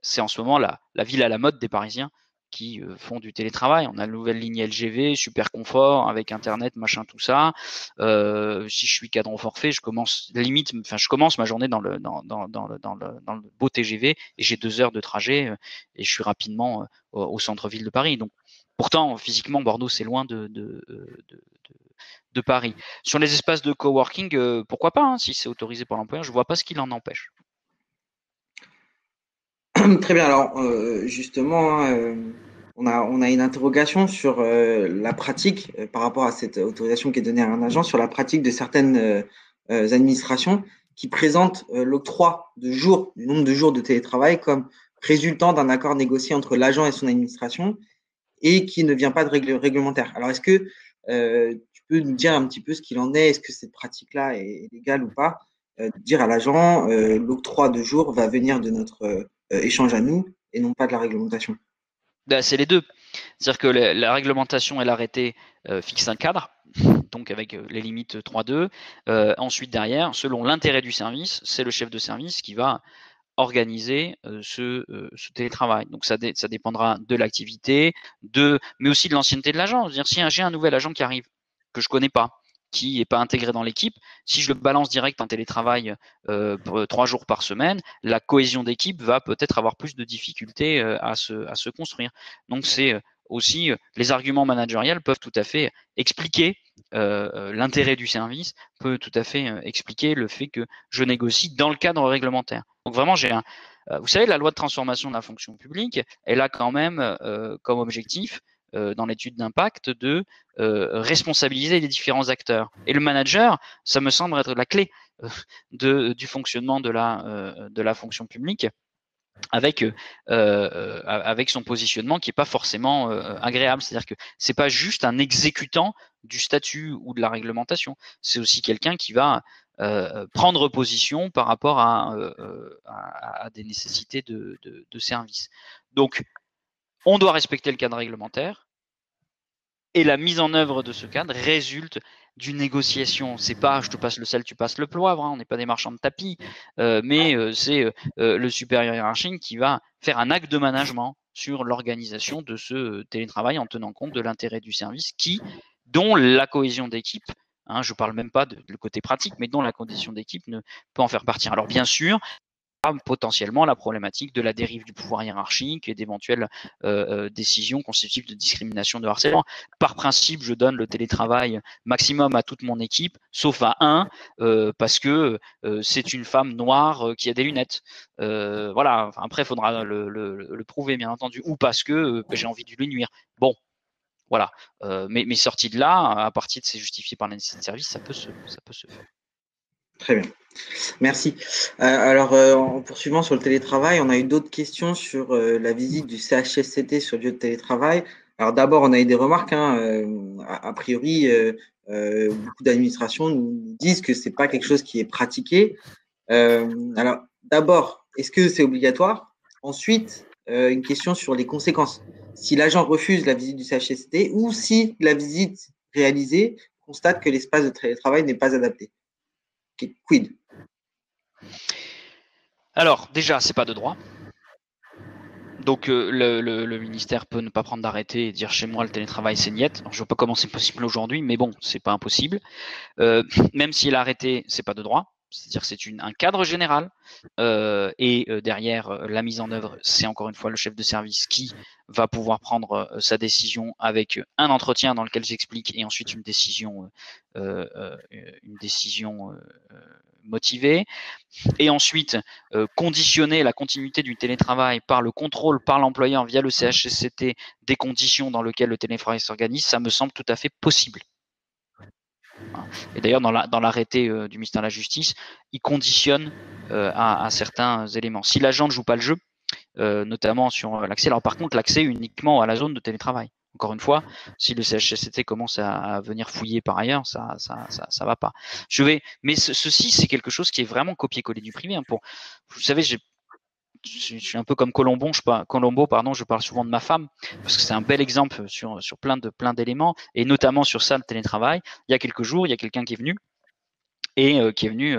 c'est en ce moment la ville à la mode des Parisiens qui font du télétravail. On a la nouvelle ligne LGV, super confort, avec Internet, machin, tout ça. Si je suis cadre au forfait, je commence ma journée dans le beau TGV et j'ai 2 heures de trajet et je suis rapidement au centre-ville de Paris. Donc, pourtant, physiquement, Bordeaux, c'est loin de Paris. Sur les espaces de coworking, pourquoi pas, si c'est autorisé par l'employeur, je ne vois pas ce qui l'en empêche. Très bien. Alors, justement, on a une interrogation sur la pratique par rapport à cette autorisation qui est donnée à un agent, sur la pratique de certaines administrations qui présentent l'octroi du nombre de jours de télétravail comme résultant d'un accord négocié entre l'agent et son administration et qui ne vient pas de règle réglementaire. Alors, est-ce que tu peux nous dire un petit peu ce qu'il en est? Est-ce que cette pratique-là est légale ou pas? Dire à l'agent, l'octroi de jours va venir de notre échange à nous et non pas de la réglementation. C'est les deux. C'est-à-dire que la réglementation et l'arrêté fixent un cadre, donc avec les limites 3.2. Ensuite, derrière, selon l'intérêt du service, c'est le chef de service qui va organiser ce télétravail. Donc ça dépendra de l'activité, mais aussi de l'ancienneté de l'agent. C'est-à-dire si j'ai un nouvel agent qui arrive, que je connais pas, qui n'est pas intégré dans l'équipe, si je le balance direct en télétravail 3 jours par semaine, la cohésion d'équipe va peut-être avoir plus de difficultés à se construire. Donc c'est aussi les arguments managériels peuvent tout à fait expliquer l'intérêt du service, peut tout à fait expliquer le fait que je négocie dans le cadre réglementaire. Donc vraiment, vous savez, la loi de transformation de la fonction publique, elle a quand même comme objectif dans l'étude d'impact de responsabiliser les différents acteurs. Et le manager, ça me semble être la clé du fonctionnement de la fonction publique avec son positionnement qui n'est pas forcément agréable. C'est-à-dire que c'est pas juste un exécutant du statut ou de la réglementation, c'est aussi quelqu'un qui va prendre position par rapport à des nécessités de service. Donc, on doit respecter le cadre réglementaire Et la mise en œuvre de ce cadre résulte d'une négociation. C'est pas je te passe le sel, tu passes le poivre, hein, on n'est pas des marchands de tapis, mais c'est le supérieur hiérarchique qui va faire un acte de management sur l'organisation de ce télétravail en tenant compte de l'intérêt du service dont la cohésion d'équipe, hein, je ne parle même pas du côté pratique, mais dont la cohésion d'équipe ne peut en faire partie. Alors bien sûr, potentiellement la problématique de la dérive du pouvoir hiérarchique et d'éventuelles décisions constitutives de discrimination, de harcèlement. Par principe, je donne le télétravail maximum à toute mon équipe, sauf à un, parce que c'est une femme noire qui a des lunettes. Voilà. Enfin, après, il faudra le prouver, bien entendu, ou parce que j'ai envie de lui nuire. Bon, voilà. Mais sorti de là, à partir de c'est justifié par la nécessité de service, ça peut se faire. Très bien. Merci. En poursuivant sur le télétravail, on a eu d'autres questions sur la visite du CHSCT sur le lieu de télétravail. Alors d'abord, on a eu des remarques. A priori, beaucoup d'administrations nous disent que c'est pas quelque chose qui est pratiqué. Alors d'abord, est-ce que c'est obligatoire? Ensuite, une question sur les conséquences. Si l'agent refuse la visite du CHSCT ou si la visite réalisée constate que l'espace de télétravail n'est pas adapté. Quid? Alors, déjà, c'est pas de droit. Donc, le ministère peut ne pas prendre d'arrêté et dire chez moi le télétravail c'est niette. Alors, je ne vois pas comment c'est possible aujourd'hui, mais bon, c'est pas impossible. Même s'il a arrêté, c'est pas de droit. C'est-à-dire que c'est un cadre général et derrière la mise en œuvre, c'est encore une fois le chef de service qui va pouvoir prendre sa décision avec un entretien dans lequel j'explique et ensuite une décision motivée. Et ensuite, conditionner la continuité du télétravail par le contrôle par l'employeur via le CHSCT des conditions dans lesquelles le télétravail s'organise, ça me semble tout à fait possible. Et d'ailleurs, dans l'arrêté du ministère de la Justice, il conditionne à certains éléments. Si l'agent ne joue pas le jeu, notamment sur l'accès, alors par contre, l'accès uniquement à la zone de télétravail. Encore une fois, si le CHSCT commence à venir fouiller par ailleurs, ça va pas. Mais ceci, c'est quelque chose qui est vraiment copier-coller du privé. Hein, vous savez, je suis un peu comme Colombo, je parle souvent de ma femme, parce que c'est un bel exemple sur plein d'éléments, et notamment sur ça, le télétravail. Il y a quelques jours, il y a quelqu'un qui est venu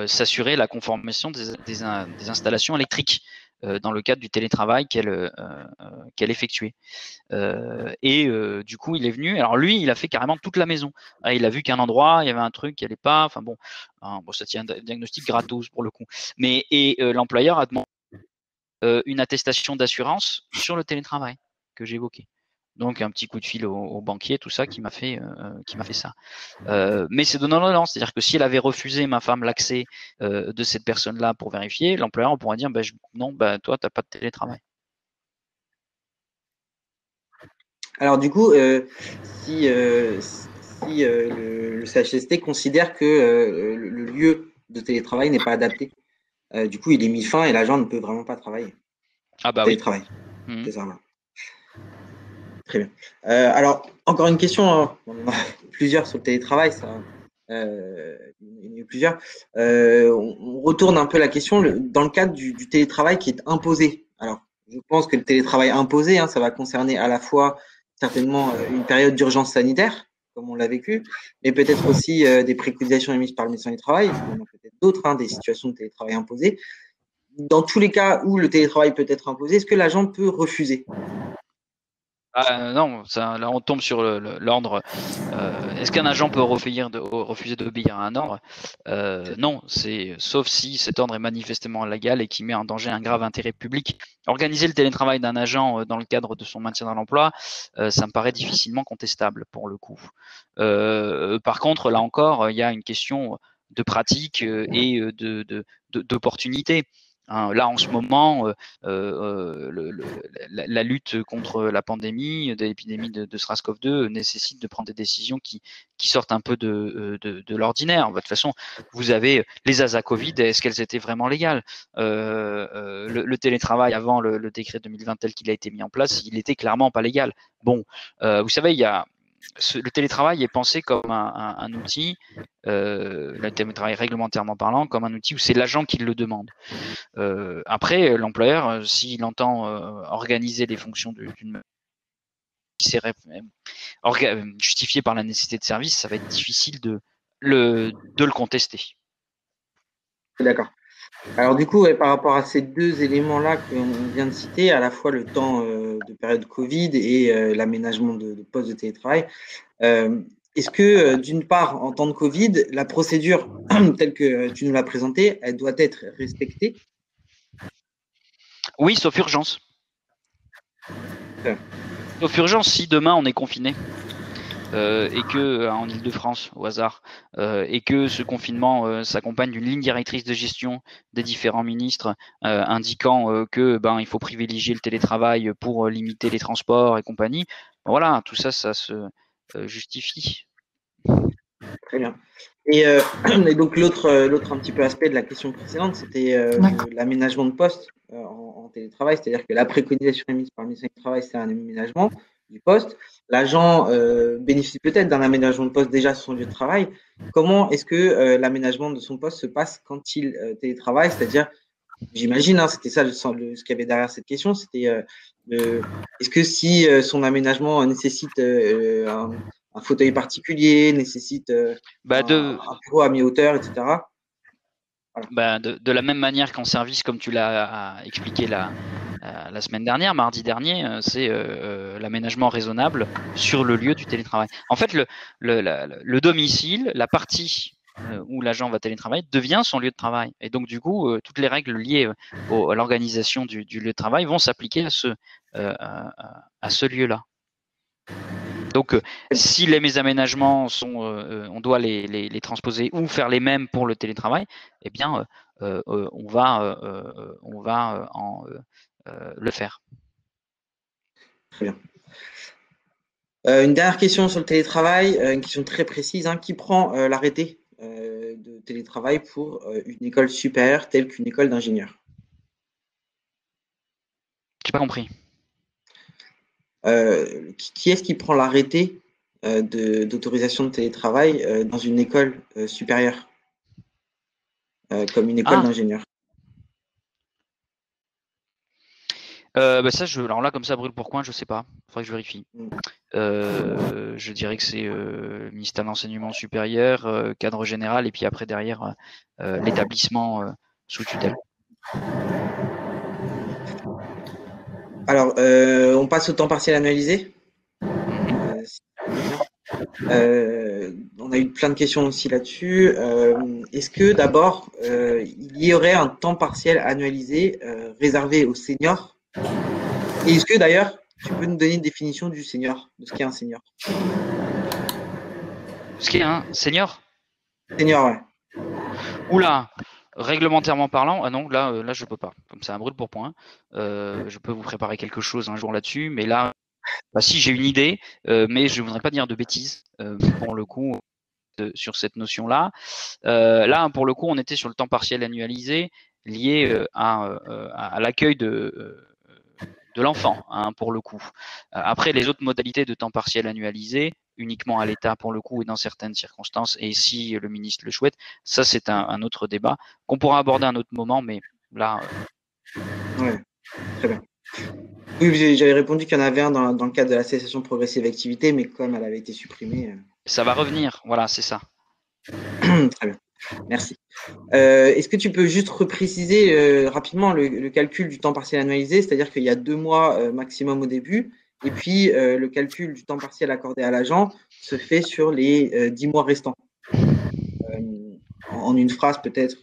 s'assurer la conformation des installations électriques dans le cadre du télétravail qu'elle effectuait. Du coup, il est venu. Alors lui, il a fait carrément toute la maison. Il a vu qu'un endroit, il y avait un truc qui n'allait pas. Enfin bon, ça tient un diagnostic gratos pour le coup. Mais l'employeur a demandé une attestation d'assurance sur le télétravail que j'évoquais. Donc un petit coup de fil au banquier, tout ça, qui m'a fait ça. Mais c'est donnant-donnant, c'est-à-dire que si elle avait refusé, ma femme, l'accès de cette personne-là pour vérifier, l'employeur pourrait dire non, toi, tu n'as pas de télétravail. Alors du coup, si le CHSCT considère que le lieu de télétravail n'est pas adapté, du coup, il est mis fin et l'agent ne peut vraiment pas travailler. Ah bah télétravail. Oui. C'est ça, là. Très bien. Alors, encore une question, hein. On en a plusieurs sur le télétravail, ça. Il y en a eu plusieurs. On retourne un peu la question dans le cadre du télétravail qui est imposé. Alors, je pense que le télétravail imposé, ça va concerner à la fois certainement une période d'urgence sanitaire, comme on l'a vécu, mais peut-être aussi des préconisations émises par le médecin du travail. Il y en a peut-être d'autres, des situations de télétravail imposé. Dans tous les cas où le télétravail peut être imposé, est-ce que l'agent peut refuser? Non, là on tombe sur l'ordre. Est-ce qu'un agent peut refuser d'obéir à un ordre? Non, sauf si cet ordre est manifestement illégal et qui met en danger un grave intérêt public. Organiser le télétravail d'un agent dans le cadre de son maintien dans l'emploi, ça me paraît difficilement contestable pour le coup. Par contre, là encore, il y a une question de pratique et d'opportunité. Là, en ce moment, la lutte contre la pandémie, de l'épidémie de SARS-CoV-2 nécessite de prendre des décisions qui sortent un peu de l'ordinaire. De toute façon, vous avez les ASA Covid, est-ce qu'elles étaient vraiment légales? Le télétravail avant le décret 2020 tel qu'il a été mis en place, il était clairement pas légal. Bon, vous savez, le télétravail est pensé comme un outil, le télétravail réglementairement parlant, comme un outil où c'est l'agent qui le demande. Après, l'employeur, s'il entend organiser les fonctions d'une c'est justifié par la nécessité de service, ça va être difficile de le contester. D'accord. Alors du coup, par rapport à ces deux éléments-là qu'on vient de citer, à la fois le temps de période Covid et l'aménagement de postes de télétravail, est-ce que d'une part, en temps de Covid, la procédure telle que tu nous l'as présentée, elle doit être respectée? Oui, sauf urgence. Sauf urgence si demain on est confiné. Et que en Île-de-France au hasard, et que ce confinement s'accompagne d'une ligne directrice de gestion des différents ministres indiquant que il faut privilégier le télétravail pour limiter les transports et compagnie. Voilà, tout ça, ça se justifie. Très bien. Et donc l'autre un petit peu aspect de la question précédente, c'était l'aménagement de poste en télétravail, c'est-à-dire que la préconisation émise par le ministère du Travail, c'est un aménagement du poste. L'agent bénéficie peut-être d'un aménagement de poste déjà sur son lieu de travail. Comment est-ce que l'aménagement de son poste se passe quand il télétravaille? C'est-à-dire, j'imagine, c'était ça ce qu'il y avait derrière cette question, c'était est-ce que si son aménagement nécessite un fauteuil particulier, nécessite un bureau à mi-hauteur, etc. Voilà. De la même manière qu'en service, comme tu l'as expliqué la semaine dernière, mardi dernier, c'est l'aménagement raisonnable sur le lieu du télétravail. En fait, le domicile, la partie où l'agent va télétravailler, devient son lieu de travail. Et donc, du coup, toutes les règles liées à l'organisation du lieu de travail vont s'appliquer à ce lieu-là. Donc, si les aménagements sont, on doit les transposer ou faire les mêmes pour le télétravail, eh bien, on va le faire. Très bien. Une dernière question sur le télétravail, une question très précise. Qui prend l'arrêté de télétravail pour une école supérieure telle qu'une école d'ingénieurs? J'ai pas compris. Qui est-ce qui prend l'arrêté d'autorisation de télétravail dans une école supérieure, comme une école d'ingénieurs? Alors là, comme ça, brûle pour point, je sais pas. Faudrait que je vérifie. Je dirais que c'est le ministère de l'enseignement supérieur, cadre général, et puis après derrière l'établissement sous tutelle. Alors, on passe au temps partiel annualisé. On a eu plein de questions aussi là-dessus. Est-ce que d'abord, il y aurait un temps partiel annualisé réservé aux seniors? Et est-ce que d'ailleurs, tu peux nous donner une définition du senior, de ce qu'est un senior? Ce qu'est un senior? Senior, ouais. Oula, réglementairement parlant, non, là je peux pas. Comme ça, un brûle pour point. Je peux vous préparer quelque chose un jour là-dessus, mais là, si j'ai une idée, mais je voudrais pas dire de bêtises pour le coup sur cette notion-là. Là, pour le coup, on était sur le temps partiel annualisé lié à l'accueil de l'enfant, pour le coup. Après, les autres modalités de temps partiel annualisé, uniquement à l'État pour le coup et dans certaines circonstances, et si le ministre le souhaite, ça c'est un autre débat qu'on pourra aborder à un autre moment, mais là... Ouais, très bien. Oui, j'avais répondu qu'il y en avait un dans le cadre de la cessation progressive d'activité, mais comme elle avait été supprimée... Ça va revenir, voilà, c'est ça. Très bien, merci. Est-ce que tu peux juste repréciser rapidement le calcul du temps partiel annualisé, c'est-à-dire qu'il y a 2 mois maximum au début, et puis le calcul du temps partiel accordé à l'agent se fait sur les 10 mois restants. En une phrase peut-être.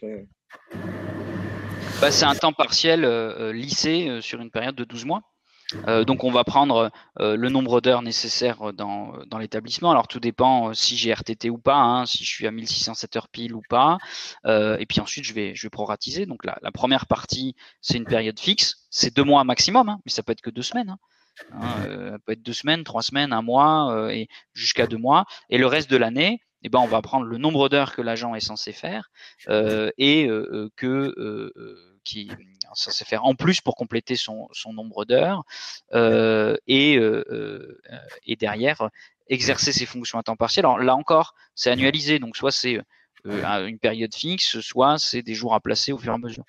C'est un temps partiel lissé sur une période de 12 mois. Donc on va prendre le nombre d'heures nécessaires dans l'établissement. Alors tout dépend si j'ai RTT ou pas, si je suis à 1607 heures pile ou pas. Et puis ensuite je vais proratiser. Donc la première partie, c'est une période fixe, c'est 2 mois maximum, mais ça peut être que 2 semaines. Ça peut être 2 semaines, 3 semaines, 1 mois et jusqu'à 2 mois. Et le reste de l'année, on va prendre le nombre d'heures que l'agent est censé faire qui est censé faire en plus pour compléter son nombre d'heures et derrière exercer ses fonctions à temps partiel. Alors là encore, c'est annualisé, donc soit c'est une période fixe, soit c'est des jours à placer au fur et à mesure.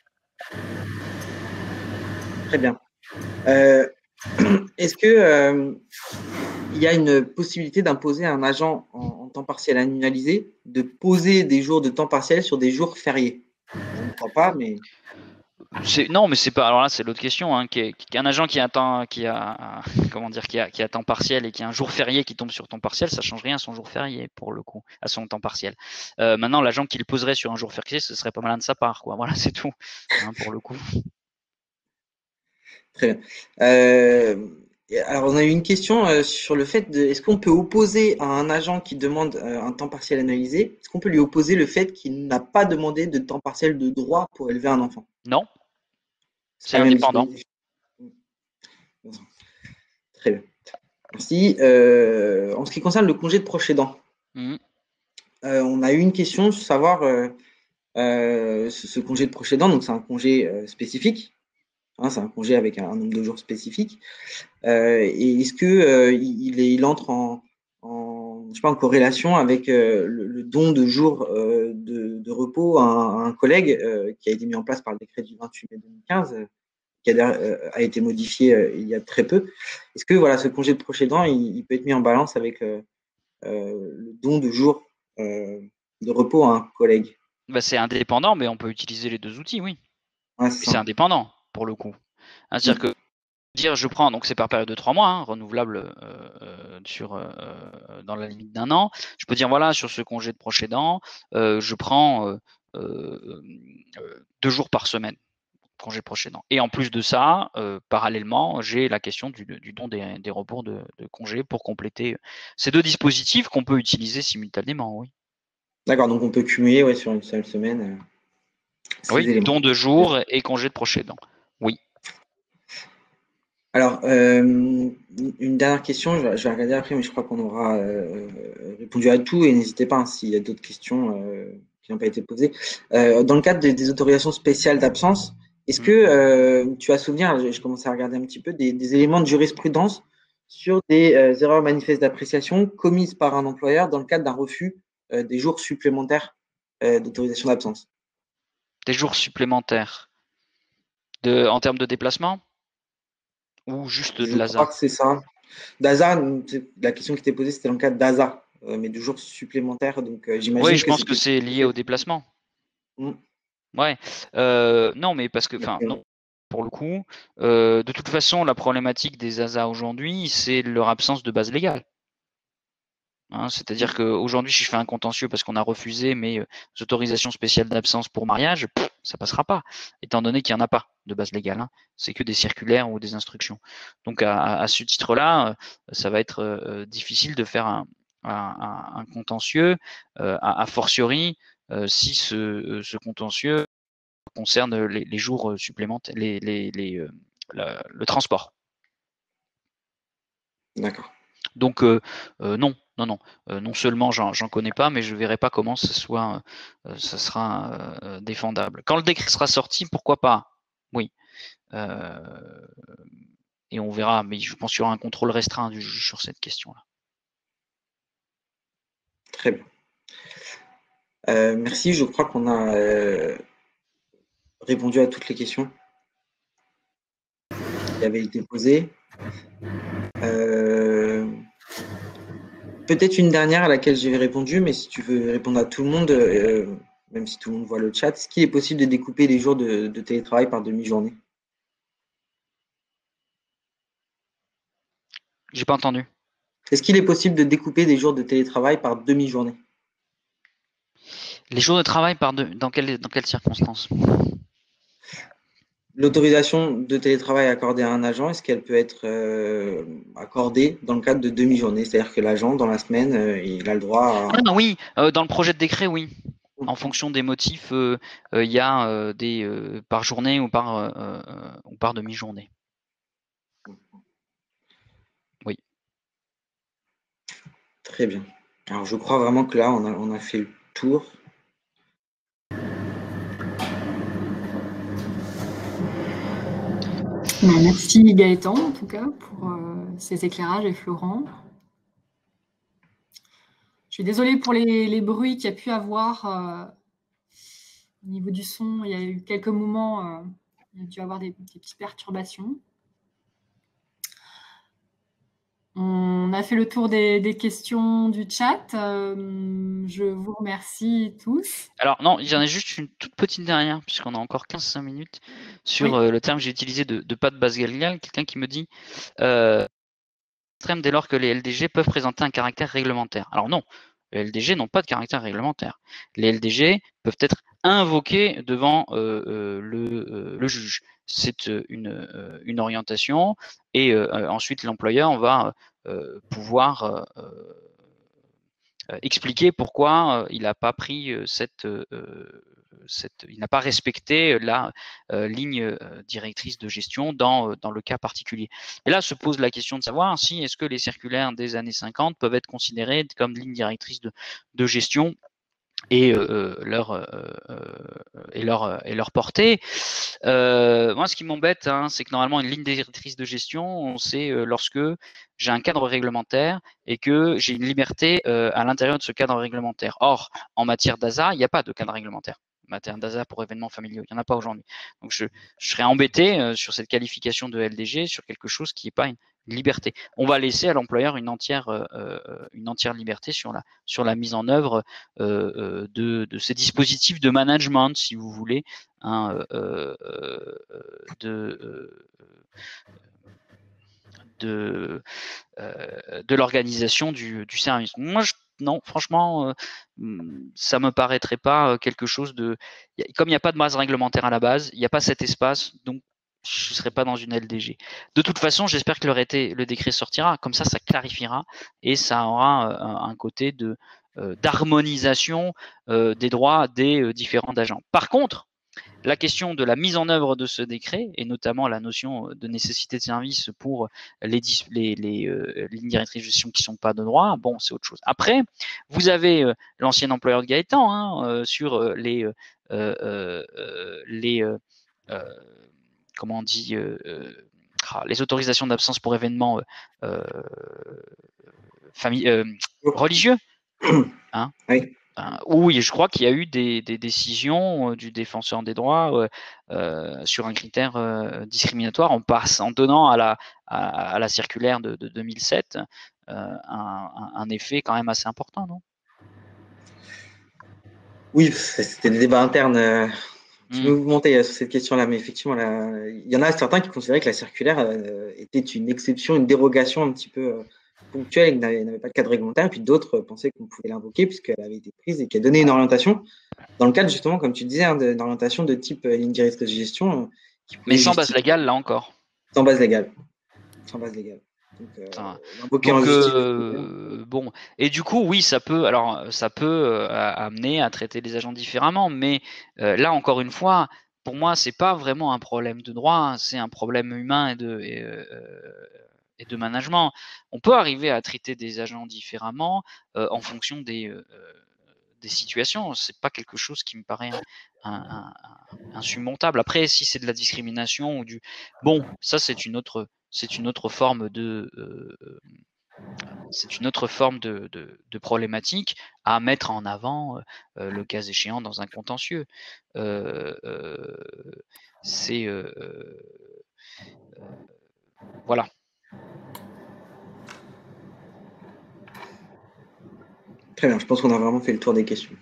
Très bien. Est-ce que il y a une possibilité d'imposer à un agent en temps partiel annualisé de poser des jours de temps partiel sur des jours fériés. Je ne crois pas, mais… Non, mais c'est pas. Alors là, c'est l'autre question. Hein, qu'un agent qui a comment dire, qui a temps partiel et qui a un jour férié qui tombe sur temps partiel, ça change rien à son jour férié pour le coup, à son temps partiel. Maintenant, l'agent qui le poserait sur un jour férié, ce serait pas malin de sa part, quoi. Voilà, c'est tout. Hein, pour le coup. Très bien. Alors, on a eu une question sur le fait de, est-ce qu'on peut opposer à un agent qui demande un temps partiel analysé, est-ce qu'on peut lui opposer le fait qu'il n'a pas demandé de temps partiel de droit pour élever un enfant? Non, C'est c'est la même indépendant. dispositif. Très bien. Merci. En ce qui concerne le congé de proche aidant, on a eu une question sur savoir ce congé de proche aidant, donc c'est un congé spécifique. Hein, c'est un congé avec un nombre de jours spécifique. Et est-ce que il entre je sais pas, en corrélation avec le don de jours de repos à un collègue qui a été mis en place par le décret du 28 mai 2015, qui a été modifié il y a très peu. Est-ce que voilà, ce congé de proche aidant, il peut être mis en balance avec le don de jours de repos à un collègue? Bah, c'est indépendant, mais on peut utiliser les deux outils, oui. Ouais, C'est indépendant pour le coup. C'est-à-dire que je prends, donc c'est par période de 3 mois, hein, renouvelable dans la limite d'1 an. Je peux dire, voilà, sur ce congé de proche aidant, je prends 2 jours par semaine, congé de proche aidant. Et en plus de ça, parallèlement, j'ai la question du don des repos de congé pour compléter ces deux dispositifs qu'on peut utiliser simultanément, oui. D'accord, donc on peut cumuler sur une seule semaine ces Oui, éléments. don de jour et congé de proche aidant. Oui. Alors, une dernière question, je vais regarder après, mais je crois qu'on aura répondu à tout et n'hésitez pas s'il y a d'autres questions qui n'ont pas été posées. Dans le cadre des autorisations spéciales d'absence, est-ce que tu as souvenir, je commençais à regarder un petit peu, des éléments de jurisprudence sur des erreurs manifestes d'appréciation commises par un employeur dans le cadre d'un refus des jours supplémentaires d'autorisation d'absence? Des jours supplémentaires en termes de déplacement ou juste de Je crois l'ASA? que c'est ça. DASA, la question qui était posée, c'était dans le cadre d'ASA, mais de jours supplémentaires. Donc, Oui, j'imagine je que pense que c'était… c'est lié au déplacement. Ouais. Non, mais parce que, enfin, non, pour le coup, de toute façon, la problématique des ASA aujourd'hui, c'est leur absence de base légale. Hein, c'est-à-dire qu'aujourd'hui, si je fais un contentieux parce qu'on a refusé mes autorisations spéciales d'absence pour mariage, ça passera pas, étant donné qu'il n'y en a pas de base légale. Hein. C'est que des circulaires ou des instructions. Donc, à ce titre-là, ça va être difficile de faire un contentieux, a fortiori, si ce contentieux concerne les jours supplémentaires, le transport. D'accord. Donc non, non, non. Non seulement j'en connais pas, mais je verrai pas comment ça sera défendable. Quand le décret sera sorti, pourquoi pas? Oui. Et on verra, mais je pense qu'il y aura un contrôle restreint du juge sur cette question-là. Très bien. Merci. Je crois qu'on a répondu à toutes les questions qui avaient été posées. Peut-être une dernière à laquelle j'ai répondu, mais si tu veux répondre à tout le monde, même si tout le monde voit le chat, est-ce qu'il est possible de découper les jours de télétravail par demi-journée? J'ai pas entendu. Est-ce qu'il est possible de découper des jours de télétravail par demi-journée? Les jours de travail dans quelles circonstances? L'autorisation de télétravail accordée à un agent, est-ce qu'elle peut être accordée dans le cadre de demi-journée? C'est-à-dire que l'agent, dans la semaine, il a le droit à… Ah oui, dans le projet de décret, oui. En fonction des motifs, il y a des par journée ou par demi-journée. Oui. Très bien. Alors, je crois vraiment que là, on a fait le tour. Merci Gaëtan, en tout cas, pour ces éclairages et Florent. Je suis désolée pour les bruits qu'il y a pu avoir au niveau du son. Il y a eu quelques moments, il y a dû avoir des petites perturbations. On on a fait le tour des questions du chat. Je vous remercie tous. Alors non, il y en a juste une toute petite dernière, puisqu'on a encore 15 minutes, sur le terme que j'ai utilisé de pas de base légale. Quelqu'un qui me dit extrême dès lors que les LDG peuvent présenter un caractère réglementaire. Alors non, les LDG n'ont pas de caractère réglementaire. Les LDG peuvent être invoqués devant le juge. C'est une orientation et ensuite l'employeur va pouvoir expliquer pourquoi il n'a pas pris il n'a pas respecté la ligne directrice de gestion dans le cas particulier. Et là se pose la question de savoir si est-ce que les circulaires des années 50 peuvent être considérées comme ligne directrice de gestion et leur portée. Moi, ce qui m'embête, c'est que normalement, une ligne directrice de gestion, c'est lorsque j'ai un cadre réglementaire et que j'ai une liberté à l'intérieur de ce cadre réglementaire. Or, en matière d'ASA, il n'y a pas de cadre réglementaire. En matière d'ASA pour événements familiaux, il n'y en a pas aujourd'hui. Donc, je serais embêté sur cette qualification de LDG sur quelque chose qui n'est pas une liberté. On va laisser à l'employeur une entière liberté sur la mise en œuvre de ces dispositifs de management, si vous voulez, de l'organisation du service. Moi, non, franchement, ça me paraîtrait pas quelque chose de. Comme il n'y a pas de base réglementaire à la base, il n'y a pas cet espace, donc je ne serai pas dans une LDG. De toute façon, j'espère que le décret sortira. Comme ça clarifiera et ça aura un côté d'harmonisation des droits des différents agents. Par contre, la question de la mise en œuvre de ce décret, et notamment la notion de nécessité de service pour les lignes directrices de gestion qui ne sont pas de droit, bon, c'est autre chose. Après, vous avez l'ancien employeur de Gaëtan sur comment on dit, les autorisations d'absence pour événements religieux. Oui. Oui, je crois qu'il y a eu des décisions du défenseur des droits sur un critère discriminatoire en donnant à la circulaire de 2007 un effet quand même assez important, non? Oui, c'était des débats internes qui nous montaient sur cette question-là, mais effectivement, il y en a certains qui considéraient que la circulaire était une exception, une dérogation un petit peu ponctuelle et n'avait pas de cadre réglementaire, et puis d'autres pensaient qu'on pouvait l'invoquer puisqu'elle avait été prise et qu'elle donnait une orientation, dans le cadre justement, comme tu disais, d'une orientation de type ligne directrice de gestion. Mais sans base légale, là encore. Sans base légale. Sans base légale. Donc, en justice, bon, et du coup, oui, ça peut amener à traiter les agents différemment, mais là, encore une fois, pour moi, c'est pas vraiment un problème de droit, c'est un problème humain et de management. On peut arriver à traiter des agents différemment en fonction des situations. C'est pas quelque chose qui me paraît insurmontable. Après, si c'est de la discrimination ou bon, ça c'est une autre forme de problématique à mettre en avant le cas échéant dans un contentieux. Voilà. Très bien, je pense qu'on a vraiment fait le tour des questions.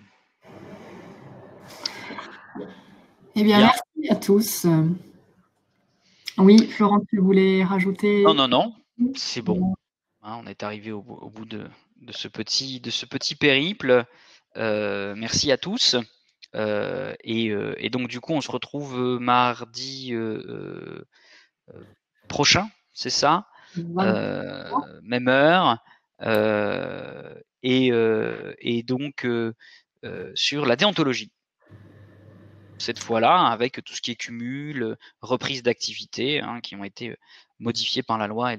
Eh bien, merci à tous. Oui, Florent, tu voulais rajouter? Non, c'est bon. On est arrivé au bout de ce petit périple. Merci à tous. Et donc, du coup, on se retrouve mardi prochain, c'est ça? Même heure. Et donc, sur la déontologie. Cette fois-là, avec tout ce qui est cumul, reprise d'activité, qui ont été modifiées par la loi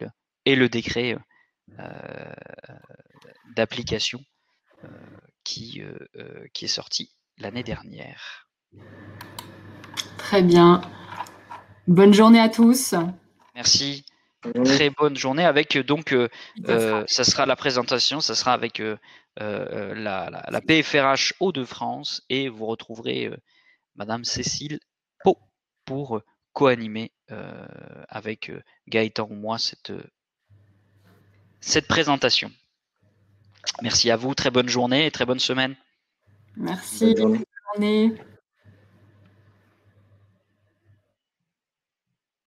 et le décret d'application qui est sorti l'année dernière. Très bien. Bonne journée à tous. Merci. Très bonne journée avec donc ça sera la présentation, ça sera avec la PFRH Hauts-de-France et vous retrouverez Madame Cécile Pau pour co-animer avec Gaëtan ou moi cette présentation. Merci à vous, très bonne journée et très bonne semaine. Merci. Bonne journée. Bonne journée.